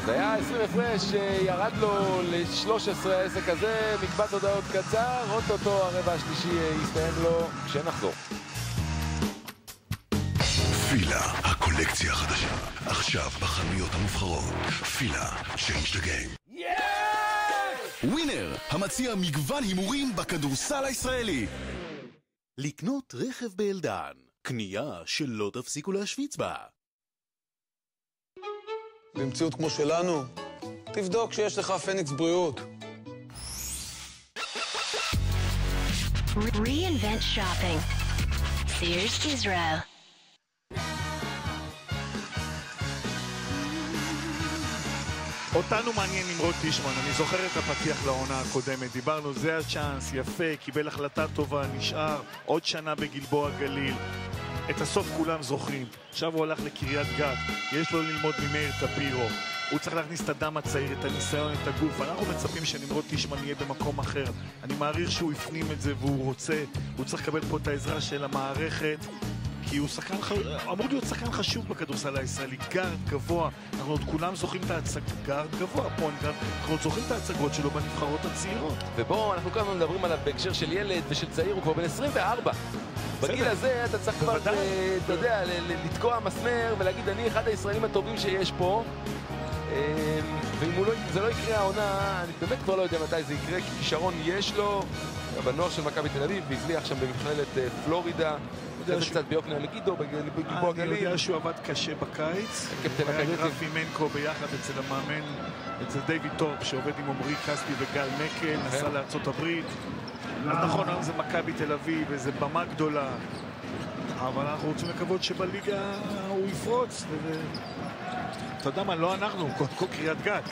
אז היה 20 הפרש שירד לו ל-13 העסק הזה, מקבץ הודעות קצר, אוטוטו הרבע השלישי יסתיים לו כשנחזור. פילה, הקולקציה החדשה, עכשיו בחנויות המובחרות. פילה, change the game. ווינר, המציע מגוון הימורים בכדורסל הישראלי. לקנות רכב באלדן, קנייה שלא תפסיקו להשוויץ בה. במציאות כמו שלנו, תבדוק שיש לך פניקס בריאות. Reinvent shopping. Sears Israel. אותנו מעניין נמרוד טישמן, אני זוכר את הפתיח לעונה הקודמת, דיברנו, זה הצ'אנס, יפה, קיבל החלטה טובה, נשאר עוד שנה בגלבוע גליל. את הסוף כולם זוכרים, עכשיו הוא הלך לקריית גת, יש לו ללמוד ממאיר טפירו, הוא צריך להכניס את הדם הצעיר, את הניסיון, את הגוף. אנחנו מצפים שנמרוד טישמן יהיה במקום אחר, אני מעריך שהוא הפנים את זה והוא רוצה, הוא צריך לקבל פה את העזרה של המערכת, כי הוא אמור להיות שחקן חשוב בכדורסל הישראלי, גארד גבוה, אנחנו עוד כולם זוכרים את גארד גבוה, אנחנו עוד זוכרים את ההצגות שלו בנבחרות הצעירות. ובואו, אנחנו כמה מדברים עליו בהקשר של ילד ושל צעיר, הוא כבר בן 24. בגיל הזה אתה צריך כבר, אתה יודע, לתקוע מסמר ולהגיד, אני אחד הישראלים הטובים שיש פה, ואם זה לא יקרה העונה, אני באמת כבר לא יודע מתי זה יקרה, כי כישרון יש לו, בנוער של מכבי תל אביב, והצליח שם במכללת פלורידה, זה קצת ביוקנעם מגידו, בגלבוע גליל. אני יודע שהוא עבד קשה בקיץ, היה רפי מנקו ביחד אצל המאמן, אצל דיוויד טורפ, שעובד עם עמרי כספי וגל מקל, נסע לארצות הברית. אז נכון, היום זה מכבי תל אביב, איזו במה גדולה, אבל אנחנו רוצים לקוות שבליגה הוא יפרוץ, אתה יודע מה, לא אנחנו, כל קריית גת.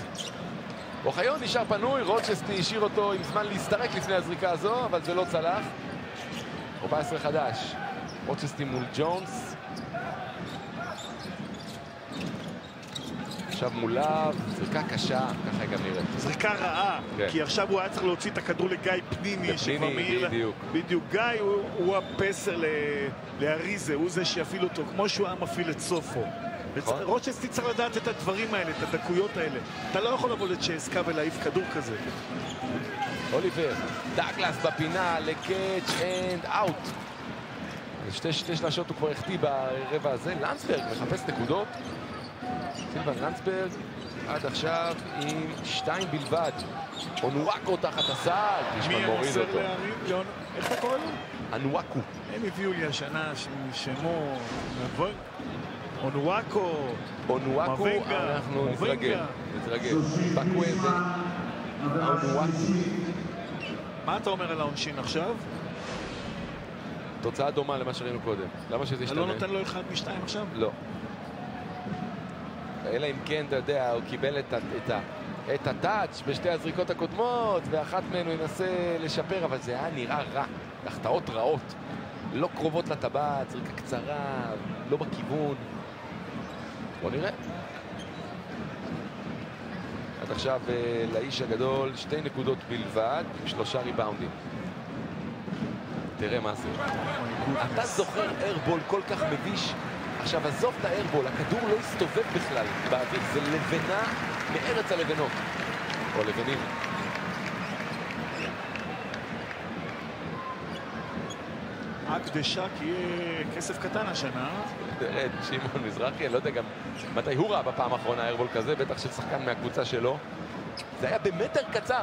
אוחיון נשאר פנוי, רוצ'סטי השאיר אותו עם זמן להסתרק לפני הזריקה הזו, אבל זה לא צלח. 14 חדש, רוצ'סטי מול ג'ונס. עכשיו מולה, זריקה קשה, ככה גם נראית. זריקה רעה, כי עכשיו הוא היה צריך להוציא את הכדור לגיא פניני, שכבר מהיר. בדיוק, גיא הוא הפסר לאריזה, הוא זה שיפעיל אותו, כמו שהוא היה מפעיל את סופו. רוצ'סטי צריך לדעת את הדברים האלה, את הדקויות האלה. אתה לא יכול לבוא לצ'סקה ולהעיף כדור כזה. אוליבר, דאגלס בפינה לקאץ' אנד אאוט. שתי שלשות הוא כבר החטיא ברבע הזה. לנסברג מחפש נקודות. סילבן לנסברג עד עכשיו עם 2 בלבד. אונואקו תחת הסל, תשמע מוריד אותו. איך אתה קורא לו? אונואקו. הם הביאו לי השנה שמו אונואקו, אנחנו נתרגל. בקוויזה, אונואקו. מה אתה אומר על העונשין עכשיו? תוצאה דומה למה שראינו קודם. למה שזה ישתנה? לא נותן לו 1 מ-2 עכשיו? לא. אלא אם כן, אתה יודע, הוא קיבל את הטאץ' בשתי הזריקות הקודמות, ואחת מהן הוא ינסה לשפר, אבל זה היה נראה רע. החטאות רעות. לא קרובות לטבעת, זריקה קצרה, לא בכיוון. בוא נראה. עד עכשיו לאיש הגדול 2 נקודות בלבד, 3 ריבאונדים. תראה מה זה. אתה זוכר איירבול כל כך מביש? עכשיו עזוב את האיירבול, הכדור לא הסתובב בכלל באוויר, זה לבנה מארץ הלבנות. או לבנים. הקדשה כי יהיה כסף קטן השנה. תראה, שמעון מזרחי, אני לא יודע גם מתי הוא ראה בפעם האחרונה איירבול כזה, בטח של שחקן מהקבוצה שלו. זה היה במטר קצר.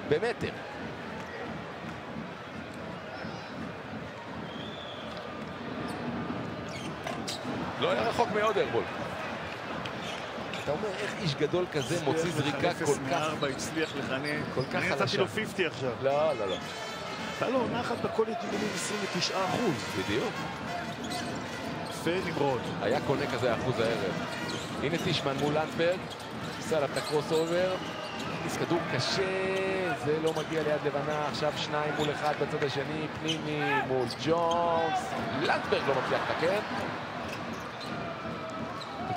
במטר. לא היה רחוק מאוד איירבול. אתה אומר, איך איש גדול כזה מוציא זריקה כל כך... הצליח לך, אני נתתי לו 50 עכשיו. לא. אתה לא, עונה אחת בקולג' 29%. בדיוק. יפה נמרוד. היה קונה כזה אחוז הערב. הנה טישמן מול לנדסברג, עושה עליו את הקרוס אובר, הכניס כדור קשה, זה לא מגיע ליד לבנה, עכשיו 2 מול 1 בצד השני, פנימי מול ג'ונס, לנדסברג לא מצליח לתקן.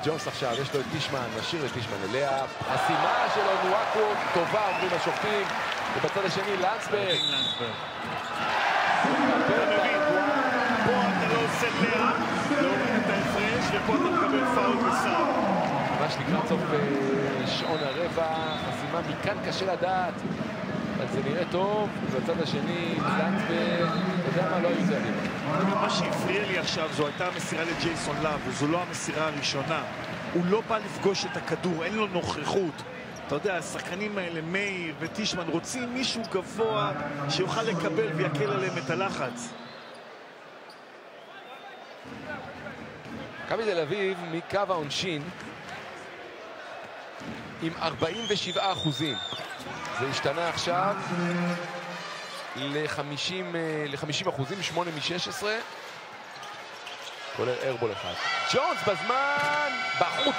ג'ונס עכשיו, יש לו את טישמן, נשאיר את טישמן אליה, הסימה שלו נואקו, טובה, אומרים השופטים, ובצד השני לנדסברג. פה אתה לא עושה לאה, לא רואים את ההפרש, ופה אתה מקבל פאול בסל. ממש לקראת סוף שעון הרבע, הסימה מכאן קשה לדעת, אבל זה נראה טוב, ובצד השני לנדסברג, אתה יודע מה, לא היו צעדים. מה שהפריע לי עכשיו זו הייתה המסירה לג'ייסון לאב, וזו לא המסירה הראשונה. הוא לא בא לפגוש את הכדור, אין לו נוכחות. אתה יודע, השחקנים האלה, מאיר וטישמן, רוצים מישהו גבוה שיוכל לקבל ויקל עליהם את הלחץ. מכבי תל אביב מקו העונשין עם 47%. זה השתנה עכשיו ל-50%, 8 מ-16. כולל ארבול אחד. ג'ונס בזמן, בחוץ.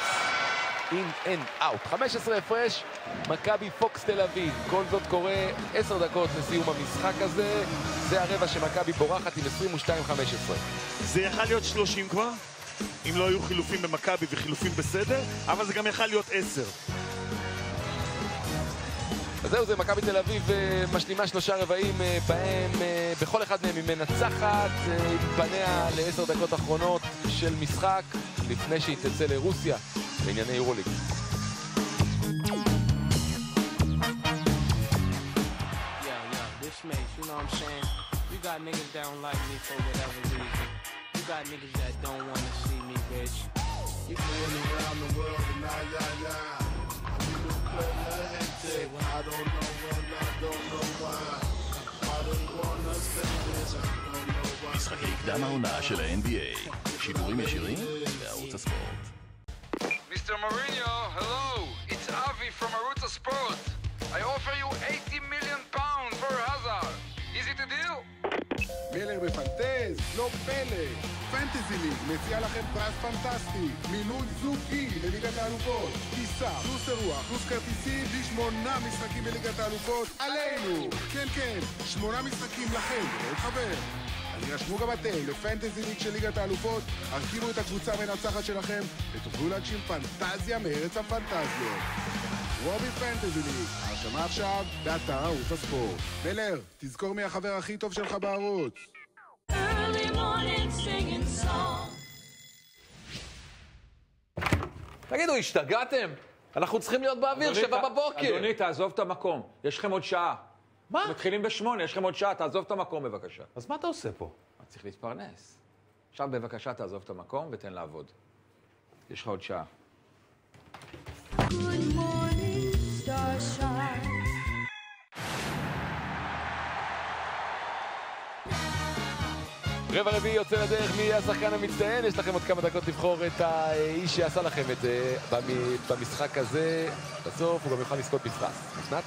אין אאוט. 15 הפרש, מכבי פוקס תל אביב. כל זאת קורה 10 דקות לסיום המשחק הזה. זה הרבע שמכבי בורחת עם 22-15. זה יכל להיות 30 כבר, אם לא היו חילופים במכבי וחילופים בסדר, אבל זה גם יכל להיות 10. אז זהו, זה מכבי תל אביב משלימה 3 רבעים בהם, בכל אחד מהם היא מנצחת, עם פניה ל10 דקות אחרונות של משחק, לפני שהיא תצא לרוסיה, בענייני יורוליג. משחקי קדם העונה של ה-NBA, שידורים ישירים בערוץ הספורט. Mr. Mourinho, hello, it's Avi from Arutza Sport. I offer you 80 million pounds for Hazard. Is it a deal? מלר בפנטז, לא פלא. פנטזי ליג מציע לכם פרס פנטסטי. מילוי זוגי לליגת האלופות. טיסה, פלוס אירוח, פלוס כרטיסים, ו8 משחקים בליגת האלופות עלינו. כן, כן, 8 משחקים לכם, עוד חבר. אז ירשמו גם אתם לפנטזי ליג של ליגת האלופות, הרכיבו את הקבוצה המנצחת שלכם, ותוכלו להגשים פנטזיה מארץ הפנטזיות. רובי פנטזי ליג, הרשמה עכשיו באתר ערוץ הספורט. מלר, תזכור מי החבר הכי טוב שלך בערוץ. תגידו, השתגעתם? אנחנו צריכים להיות באוויר 7 בבוקר. אדוני, תעזוב את המקום. יש לכם עוד שעה. מה? מתחילים ב8, יש לכם עוד שעה, תעזוב את המקום בבקשה. אז מה אתה עושה פה? אני צריך להתפרנס. עכשיו בבקשה תעזוב את המקום ותן לעבוד. יש לך עוד שעה. רבע רביעי יוצא לדרך, מי יהיה השחקן המצטיין? יש לכם עוד כמה דקות לבחור את האיש שעשה לכם את זה במשחק הזה. בסוף הוא גם יוכל לזכות בפרס. אסנת?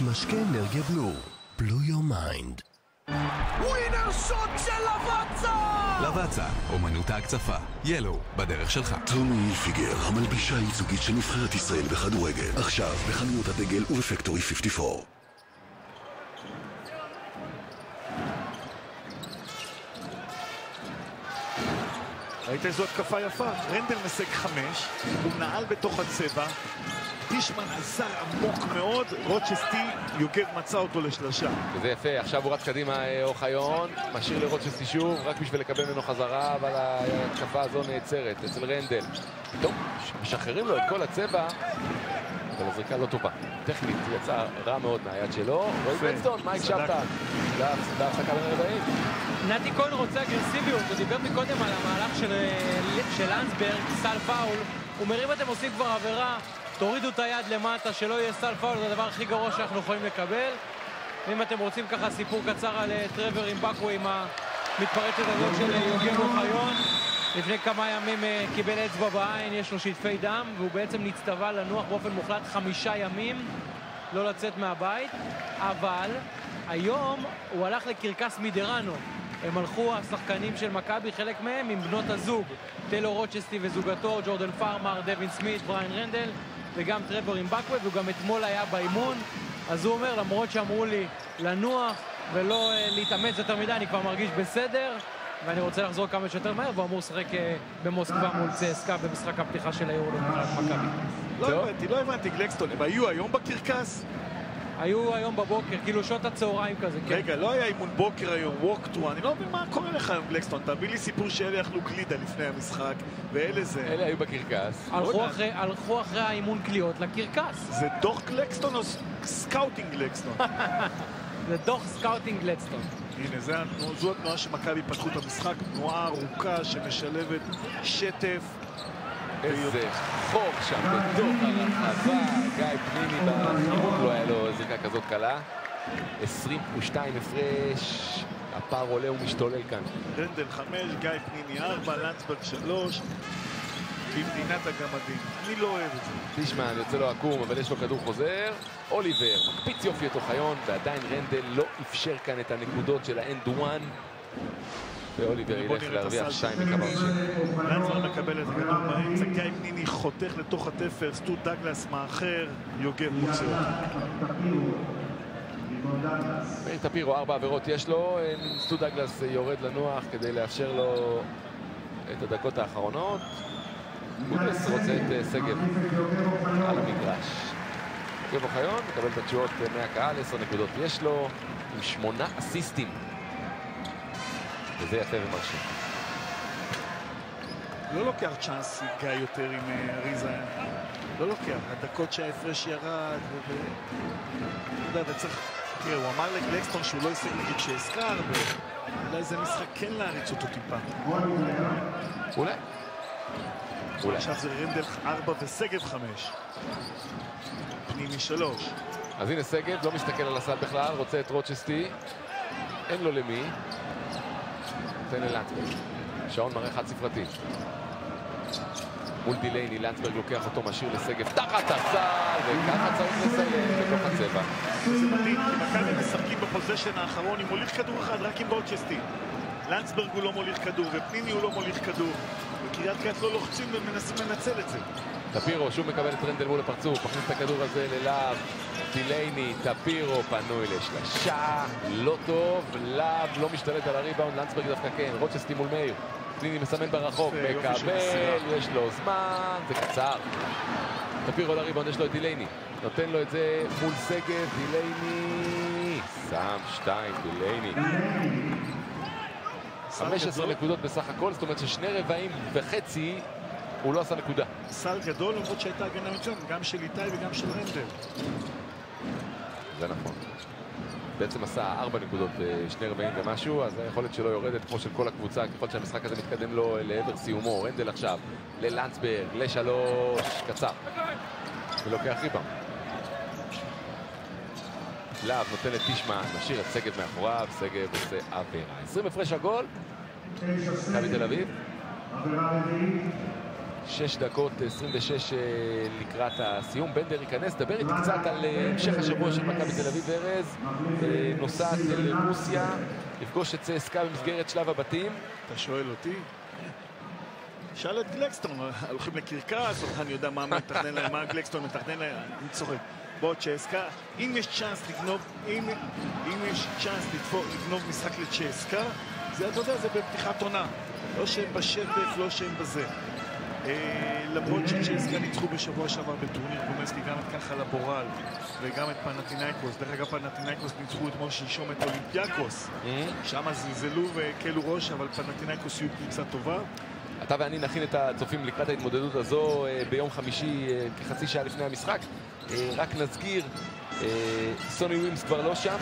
משקה אנרגיה בלו, בלו יור מיינד. ווינר שוט של לבצה! לבצה, אומנות ההקצפה. ילו, בדרך שלך. טומי הילפיגר, המלבישה הייצוגית של נבחרת ישראל בכדורגל. עכשיו בחנויות הדגל ובפקטורי 54. ראית איזו התקפה יפה? רנדל מסג 5, הוא נעל בתוך הצבע, טישמן עזר עמוק מאוד, רוצ'סטי, יוגב מצא אותו לשלושה. וזה יפה, עכשיו הוא רץ קדימה אוחיון, משאיר לרוצ'סטי שוב, רק בשביל לקבל ממנו חזרה, אבל ההתקפה הזו נעצרת אצל רנדל. טוב, משחררים לו את כל הצבע, אבל הזריקה לא טובה. טכנית יצא רע מאוד מהיד שלו. רועי בנסטון, מה הקשבת? להפסקה בין הרבעים. נתי כהן רוצה אגרסיביות, הוא דיבר מקודם על המהלך של לנדסברג, סל פאול. הוא אומר, אם אתם עושים כבר עבירה, תורידו את היד למטה, שלא יהיה סל פאול, זה הדבר הכי גרוע שאנחנו יכולים לקבל. ואם אתם רוצים ככה סיפור קצר על טרוור עם בקווי, עם המתפרצת הזאת של יוגב אוחיון, לפני כמה ימים קיבל אצבע בעין, יש לו שטפי דם, והוא בעצם נצטווה לנוח באופן מוחלט 5 ימים, לא לצאת מהבית. אבל היום הוא הלך לקרקס מידרנו, הם הלכו, השחקנים של מכבי, חלק מהם עם בנות הזוג, טיילור רוצ'סטי וזוגתו, ג'ורדן פארמר, דווין סמית, בריין רנדל, וגם טרוור אימבקווה, והוא גם אתמול היה באימון. אז הוא אומר, למרות שאמרו לי לנוח ולא להתאמץ יותר מדי, אני כבר מרגיש בסדר, ואני רוצה לחזור כמה שיותר מהר, והוא אמור לשחק במוסקבה מול צסקה במשחק הפתיחה של היורוליג מכבי. לא הבנתי, גלקסטון, הם היו היום בקרקס? היו היום בבוקר, כאילו שעות הצהריים כזה, כן. רגע, לא היה אימון בוקר היום, ווק-טרו, אני לא מבין מה קורה לך היום, גלקסטון. תביא לי סיפור שאלה אכלו גלידה לפני המשחק, ואלה זה... אלה היו בקרקס. הלכו אחרי האימון קליעות לקרקס. זה דוח גלקסטון או סקאוטינג גלקסטון? זה דוח סקאוטינג גלקסטון. הנה, זו התנועה שמכבי פתחו את המשחק, תנועה ארוכה שמשלבת שטף. איזה חוק שם בתוך הרחבה, גיא פניני בחימוק, לא היה לו זריקה כזאת קלה. 22 הפרש, הפער עולה ומשתולל כאן. רנדל 5, גיא פניני 4, לנצברג 3, במדינת הגמדים. אני לא אוהב את זה. טישמן יוצא לו עקום, אבל יש לו כדור חוזר. אוליבר מקפיץ יופי את אוחיון, ועדיין רנדל לא אפשר כאן את הנקודות של האנד וואן. ואוליבר ילך להרוויח 2 מקו הראשי. לנצברג מקבל את הכדור באמצע, גיא פניני חותך לתוך התפר, סטו דגלס מאחר, יוגב מוצא אותו. מאיר טפירו, 4 עבירות יש לו, סטו דגלס יורד לנוח כדי לאפשר לו את הדקות האחרונות. גודלס רוצה את סגב על המגרש. יוגב אוחיון מקבל את התשואות מהקהל, 10 נקודות יש לו, עם 8 אסיסטים. וזה יפה ומרשים. לא לוקח צ'אנס גיא יותר עם אריזה. לא לוקח. הדקות שההפרש ירד. אתה יודע, צריך... תראה, הוא אמר לגלקסטון שהוא לא יסק נגיד שהזכר, ואולי זה משחק כן להריץ אותו טיפה. אולי. עכשיו זה רנדל 4 וסגב 5. פנימי 3. אז הנה סגב, לא מסתכל על הסל בכלל, רוצה את רוצ'סטי. אין לו למי. נותן ללנצברג. שעון מראה חד ספרתי. מול דילייני, לנצברג לוקח אותו, משאיר לסגב תחת הסל, וככה צריך לסיים בתוך הצבע. זה מדהים, כי מכבי משחקים בפוזיישן האחרון, עם מוליך כדור אחד, רק עם רוצ'סטי. לנצברג הוא לא מוליך כדור, ופניני הוא לא מוליך כדור. בקריית גת לא לוחצים ומנסים לנצל את זה. טפירו שוב מקבל את רנדל מול הפרצוף, מכניס את הכדור הזה ללאב. דילייני, טפירו פנוי לשלשה, לא טוב, לאב לא משתלט על הריבאונד, לנצברג דווקא כן, רוצ'סטי מול מאיר. פניני מסמן ברחוק, מקבל, יש לו זמן, זה קצר. טפירו לריבאונד, יש לו את דילייני. נותן לו את זה מול סגב, דילייני. שם 2, דילייני. 15 נקודות בסך הכל, זאת אומרת ששני רבעים וחצי הוא לא עשה נקודה. סל גדול, למרות שהייתה הגנה מצוינת, גם של איתי וגם של רנדל. זה נכון. בעצם עשה 4 נקודות בשני רבעים ומשהו, אז היכולת שלו יורדת כמו של כל הקבוצה, ככל שהמשחק הזה מתקדם לו לעבר סיומו. רנדל עכשיו ללנצברג, ל3, קצר. ולוקח ריבאונד. לאב נותן את טישמן, משאיר את סגב מאחוריו, סגב עושה עבירה. 20 הפרש הגול, מכבי תל אביב. 6 דקות 26 לקראת הסיום. בנדר ייכנס, דבר איתי קצת על המשך השבוע של מכבי תל אביב. ארז נוסעת לרוסיה, לפגוש את צסקה במסגרת שלב הבתים. אתה שואל אותי? שאל את גלקסטון, הולכים לקרקס, אני יודע מה מתכנן להם, מה גלקסטון מתכנן להם, אני צוחק. בוא צ'סקה, אם יש צ'אנס לגנוב, אם יש צ'אנס לגנוב משחק לצ'סקה, זה אתה יודע, זה בפתיחת עונה. לא שהם בשטף, לא שהם בזה. למרות שצ'סקה ניצחו בשבוע שעבר בטורניר גומסקי גם את ככה לבורל וגם את פנתינייקוס. דרך אגב, פנתינייקוס ניצחו אתמול שלשום את אולימפיאקוס. שם זלזלו והקלו ראש, אבל פנתינייקוס יהיו קבוצה טובה. אתה ואני נכין את הצופים לקראת ההתמודדות הזו ביום חמישי כחצי שעה לפני המשחק. רק נזכיר, סוני ווימס כבר לא שם.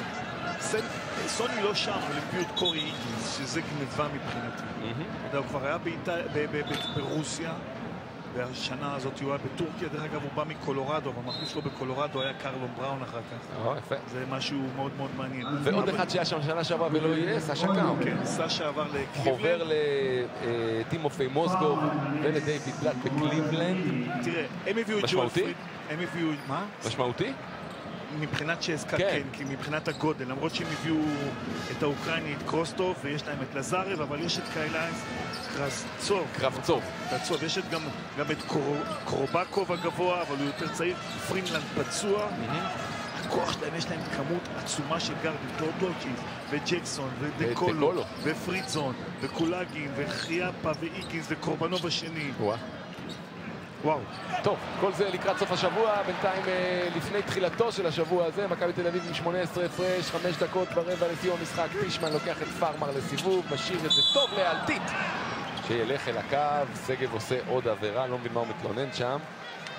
סוני לא שם, אבל הביאו את קורי איגינס, שזה גניבה מבחינתי. הוא כבר היה ברוסיה, והשנה הזאת הוא היה בטורקיה. דרך אגב, הוא בא מקולורדו, והמחליף שלו בקולורדו היה קרלון בראון אחר כך. זה משהו מאוד מאוד מעניין. ועוד אחד שהיה שם שנה שעברה ולא יהיה, סשה קאו. כן, סשה עבר לקליבלנד. חובר לטימופי מוסקוב ולדייוויד בלאט בקליבלנד. תראה, הם הביאו את ג'ואל פריד. הם הביאו... מה? משמעותי? מבחינת צ'סקה כן, כי מבחינת הגודל, למרות שהם הביאו את האוקראיני, את קרוסטוב, ויש להם את לזרב, אבל יש את קיילייס קרבצוב. יש גם את קרובקוב הגבוה, אבל הוא יותר צעיר, פרינלנד פצוע. הכוח שלהם, יש להם כמות עצומה של גארדים, טורדוצ'יס, וג'קסון, ודקולו, ופריצון, וקולאגין, וחייפה, ואיגינס, וקורבנוב השני. וואו. טוב, כל זה לקראת סוף השבוע, בינתיים לפני תחילתו של השבוע הזה, מכבי תל אביב עם 18 הפרש, 5 דקות ברבע לסיום המשחק, טישמן לוקח את פארמר לסיבוב, משאיר את זה טוב לאלטית, שילך אל הקו, שגב עושה עוד עבירה, לא מבין מה הוא מתלונן שם.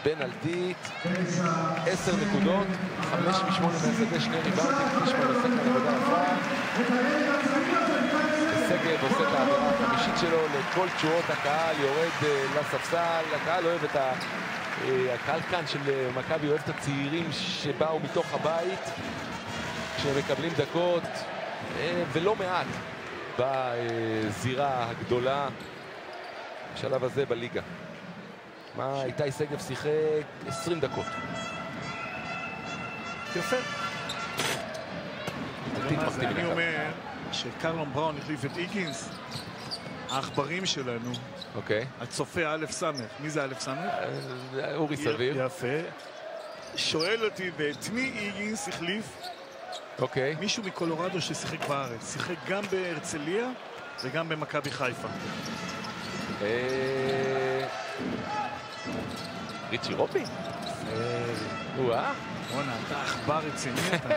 פנלטית, 10 נקודות, 5 מ-8 מהשדה, 2 ריבאונדים, טישמן עושה כאן עבודה יפה. שגב עושה את העבירה החמישית שלו, לכל תשורות הקהל יורד לספסל, הקהל אוהב את הקהל כאן של מכבי אוהב את הצעירים שבאו מתוך הבית, כשהם מקבלים דקות, ולא מעט בזירה הגדולה, בשלב הזה בליגה. מה איתי שגב שיחק 20 דקות. יפה. אני אומר שקרלון בראון החליף את איגינס, העכברים שלנו, הצופה א' סמך. מי זה א' סמך? אורי סביר. יפה. שואל אותי, ואת מי איגינס החליף? מישהו מקולורדו ששיחק בארץ. שיחק גם בהרצליה וגם במכבי חיפה. ריצ'י רובי? וואו, אתה עכבר רציני אתה.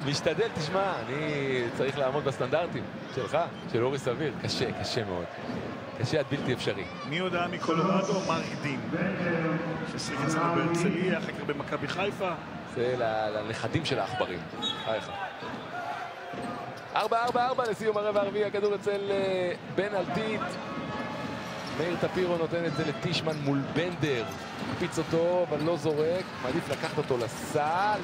משתדל, תשמע, אני צריך לעמוד בסטנדרטים שלך, של אורי סביר. קשה, קשה מאוד. קשה עד בלתי אפשרי. מי הודעה מקולורדו? מרק דין. ששיחק אצלנו בהרצליה, אחר כך במכבי חיפה. זה לנכדים של העכברים. חייך. 4-4-4 לסיום הרבע הרביעי, הכדור אצל בן אלטית. מאיר טפירו נותן את זה לטישמן מול בנדר. מקפיץ אותו, אבל לא זורק. מעדיף לקחת אותו לסל.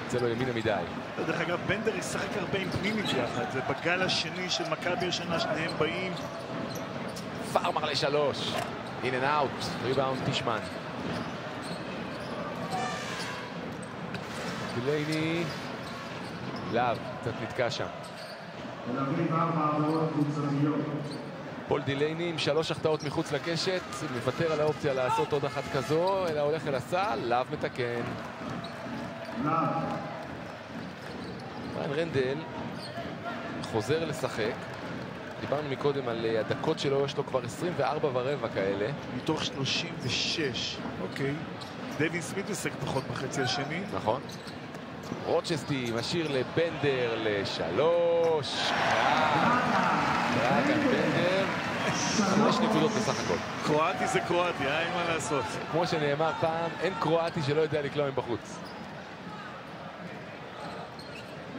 זה לא ימינה מדי. דרך אגב, בנדר ישחק הרבה עם פנימי ביחד. זה בגל השני של מכבי השנה, שניהם באים. פארמר לשלוש. אין אנד אאוט. ריבאונד טישמן. דילייני. לאב, קצת נתקע שם. פול דילייני עם 3 החטאות מחוץ לקשת. מוותר על האופציה לעשות עוד אחת כזו, אלא הולך אל הסל. לאב מתקן. ריין רנדל חוזר לשחק. דיברנו מקודם על הדקות שלו, יש לו כבר 24 ורבע כאלה. מתוך 36. אוקיי. דייווין סמית משחק פחות בחצי השני. נכון. רוצ'סטי משאיר לבנדר לשלוש. דרגן בנדר. 5 נקודות בסך הכל. קרואטי זה קרואטי, אין מה לעשות. כמו שנאמר פעם, אין קרואטי שלא יודע לקלוע מבחוץ.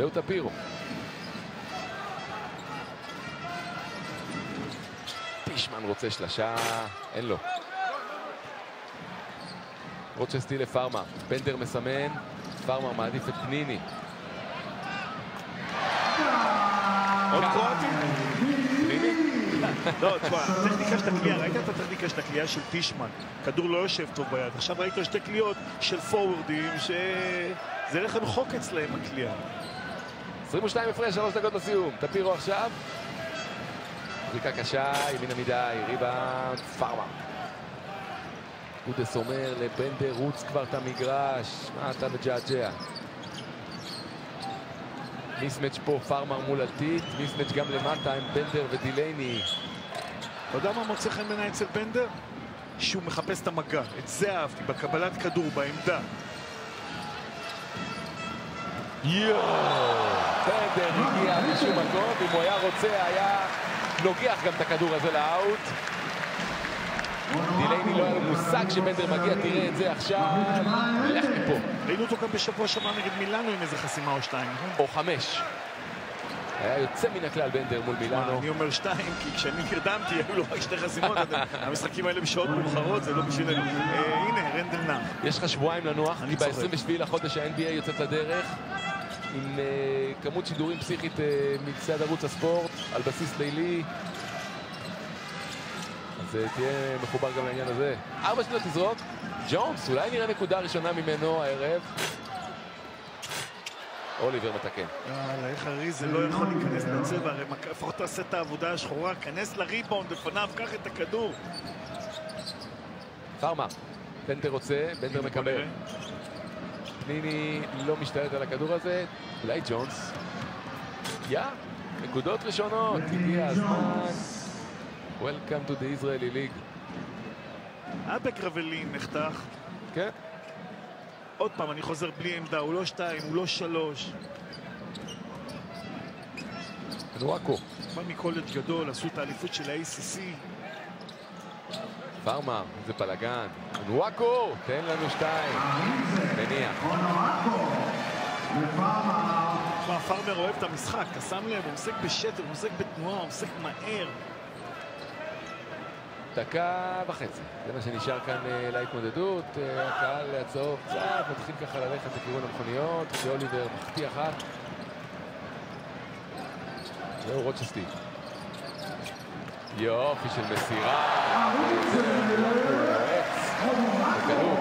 לאו טפירו. טישמן רוצה שלשה, אין לו. רוצ'סטי לפארמר, בנדר מסמן, פארמר מעדיף את פניני. עוד קרואטי? פניני? לא, תשמע, טכניקה של הקליעה, ראית את הטכניקה של הקליעה של טישמן, כדור לא יושב טוב ביד, עכשיו ראית 2 קליעות של פורורדים שזה רכב חוק אצלהם הקליעה. 22 הפרש, 3 דקות לסיום. טפירו עכשיו. זריקה קשה, ימינה מדי, ריבאונד, פארמר. גודס אומר לבנדר, רוץ כבר את המגרש. מה אתה מג'עג'ע? מיסמץ' פה, פארמר מול אלטית. מיסמץ' גם למטה עם בנדר ודילייני. אתה יודע מה מוצא חן בעיניי אצל בנדר? שהוא מחפש את המגע. את זה אהבתי, בקבלת כדור, בעמדה. בנדר הגיע משום מקום, אם הוא היה רוצה היה נוגח גם את הכדור הזה לאאוט. דילייני לא היה לו מושג שבנדר מגיע, תראה את זה עכשיו, לך מפה. ראינו אותו גם בשבוע שעבר נגד מילאנו עם איזה חסימה או 2, או 5. היה יוצא מן הכלל בנדר מול מילאנו. אני אומר 2, כי כשאני נרדמתי היו לו רק 2 חסימות. המשחקים האלה בשעות מאוחרות, זה לא בשבילנו. הנה, רנדל נח. יש לך שבועיים לנוח, כי ב-27 לחודש ה-NBA יוצאת לדרך. עם כמות שידורים פסיכית מצד ערוץ הספורט, על בסיס לילי. אז תהיה מחובר גם לעניין הזה. 4 שניות תזרוק. ג'ונס, אולי נראה נקודה ראשונה ממנו הערב. אוליבר מתקן. יאללה, איך הרי זה לא יכול להיכנס לצבע, הרי לפחות תעשה את העבודה השחורה, כנס לריבאונד, לפניו, קח את הכדור. פארמה, בנדר רוצה, בנדר מקבל. פניני לא משתלט על הכדור הזה, אולי ג'ונס. נקודות ראשונות, הגיע הזמן. Welcome to the Israeli League. אבק רבלין נחתך. כן. עוד פעם, אני חוזר בלי עמדה, הוא לא 2, הוא לא 3. נואקו. בא מקולג' גדול, עשו את האליפות של ה-ACC. פארמה, זה פלגן. נואקו, תן לנו 2. מניע. פארמר אוהב את המשחק, אתה שם לב, הוא עוסק בשטר, הוא עוסק בתנועה, הוא עוסק מהר. 1.5 דקות. זה מה שנשאר כאן להתמודדות. הקהל הצהוב קצת מתחיל ככה ללכת לכיוון המכוניות, שאוליבר מחטיא אחת. זהו רוצ'סטי. יופי של מסירה. בקלות.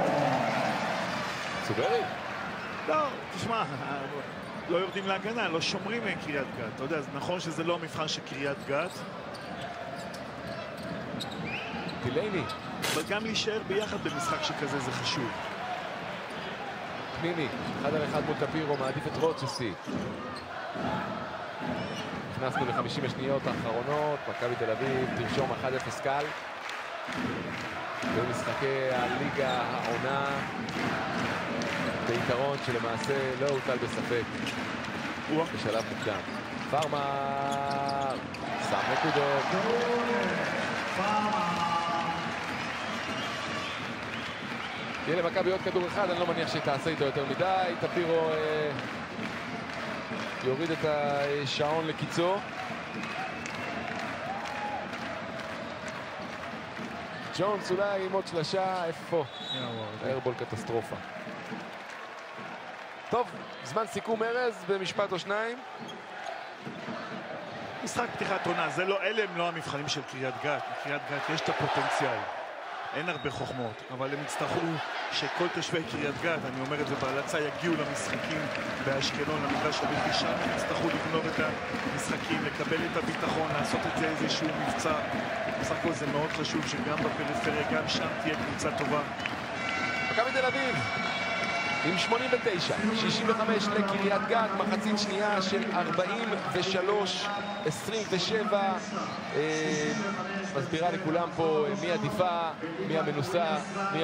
סוברי? לא, תשמע, לא יורדים להגנה, לא שומרים קריית גת. אתה יודע, זה נכון שזה לא המבחן של קריית גת. דילייני. אבל גם להישאר ביחד במשחק שכזה זה חשוב. פניני, 1 על 1 מול טפירו, מעדיף את רוצ'סטי. נכנסנו ל-50 השניות האחרונות, מכבי תל אביב, תרשום 1-0 קל. במשחקי הליגה העונה, ביתרון שלמעשה לא הוטל בספק בשלב מוקדם. פארמר, שם נקודות. תהיה למכבי עוד כדור אחד, אני לא מניח שתעשה איתו יותר מדי. טפירו יוריד את השעון לקיצו. ג'ונס אולי עם עוד שלשה, איפה? איירבול קטסטרופה. טוב, זמן סיכום ארז במשפט או שניים. משחק פתיחת עונה, אלה הם לא המבחנים של קריית גת. קריית גת יש את הפוטנציאל. אין הרבה חוכמות, אבל הם יצטרכו שכל תושבי קריית גת, אני אומר את זה בהלצה, יגיעו למשחקים באשקלון, למגרש הבלתי שם, הם יצטרכו לגנוב את המשחקים, לקבל את הביטחון, לעשות את זה איזשהו מבצע. בסך הכל זה מאוד חשוב שגם בפריפריה, גם שם תהיה קבוצה טובה. מכבי תל אביב עם 89, 65 לקריית גת, מחצית שנייה של 43-27. מסבירה לכולם פה מי עדיפה, מי המנוסה, מי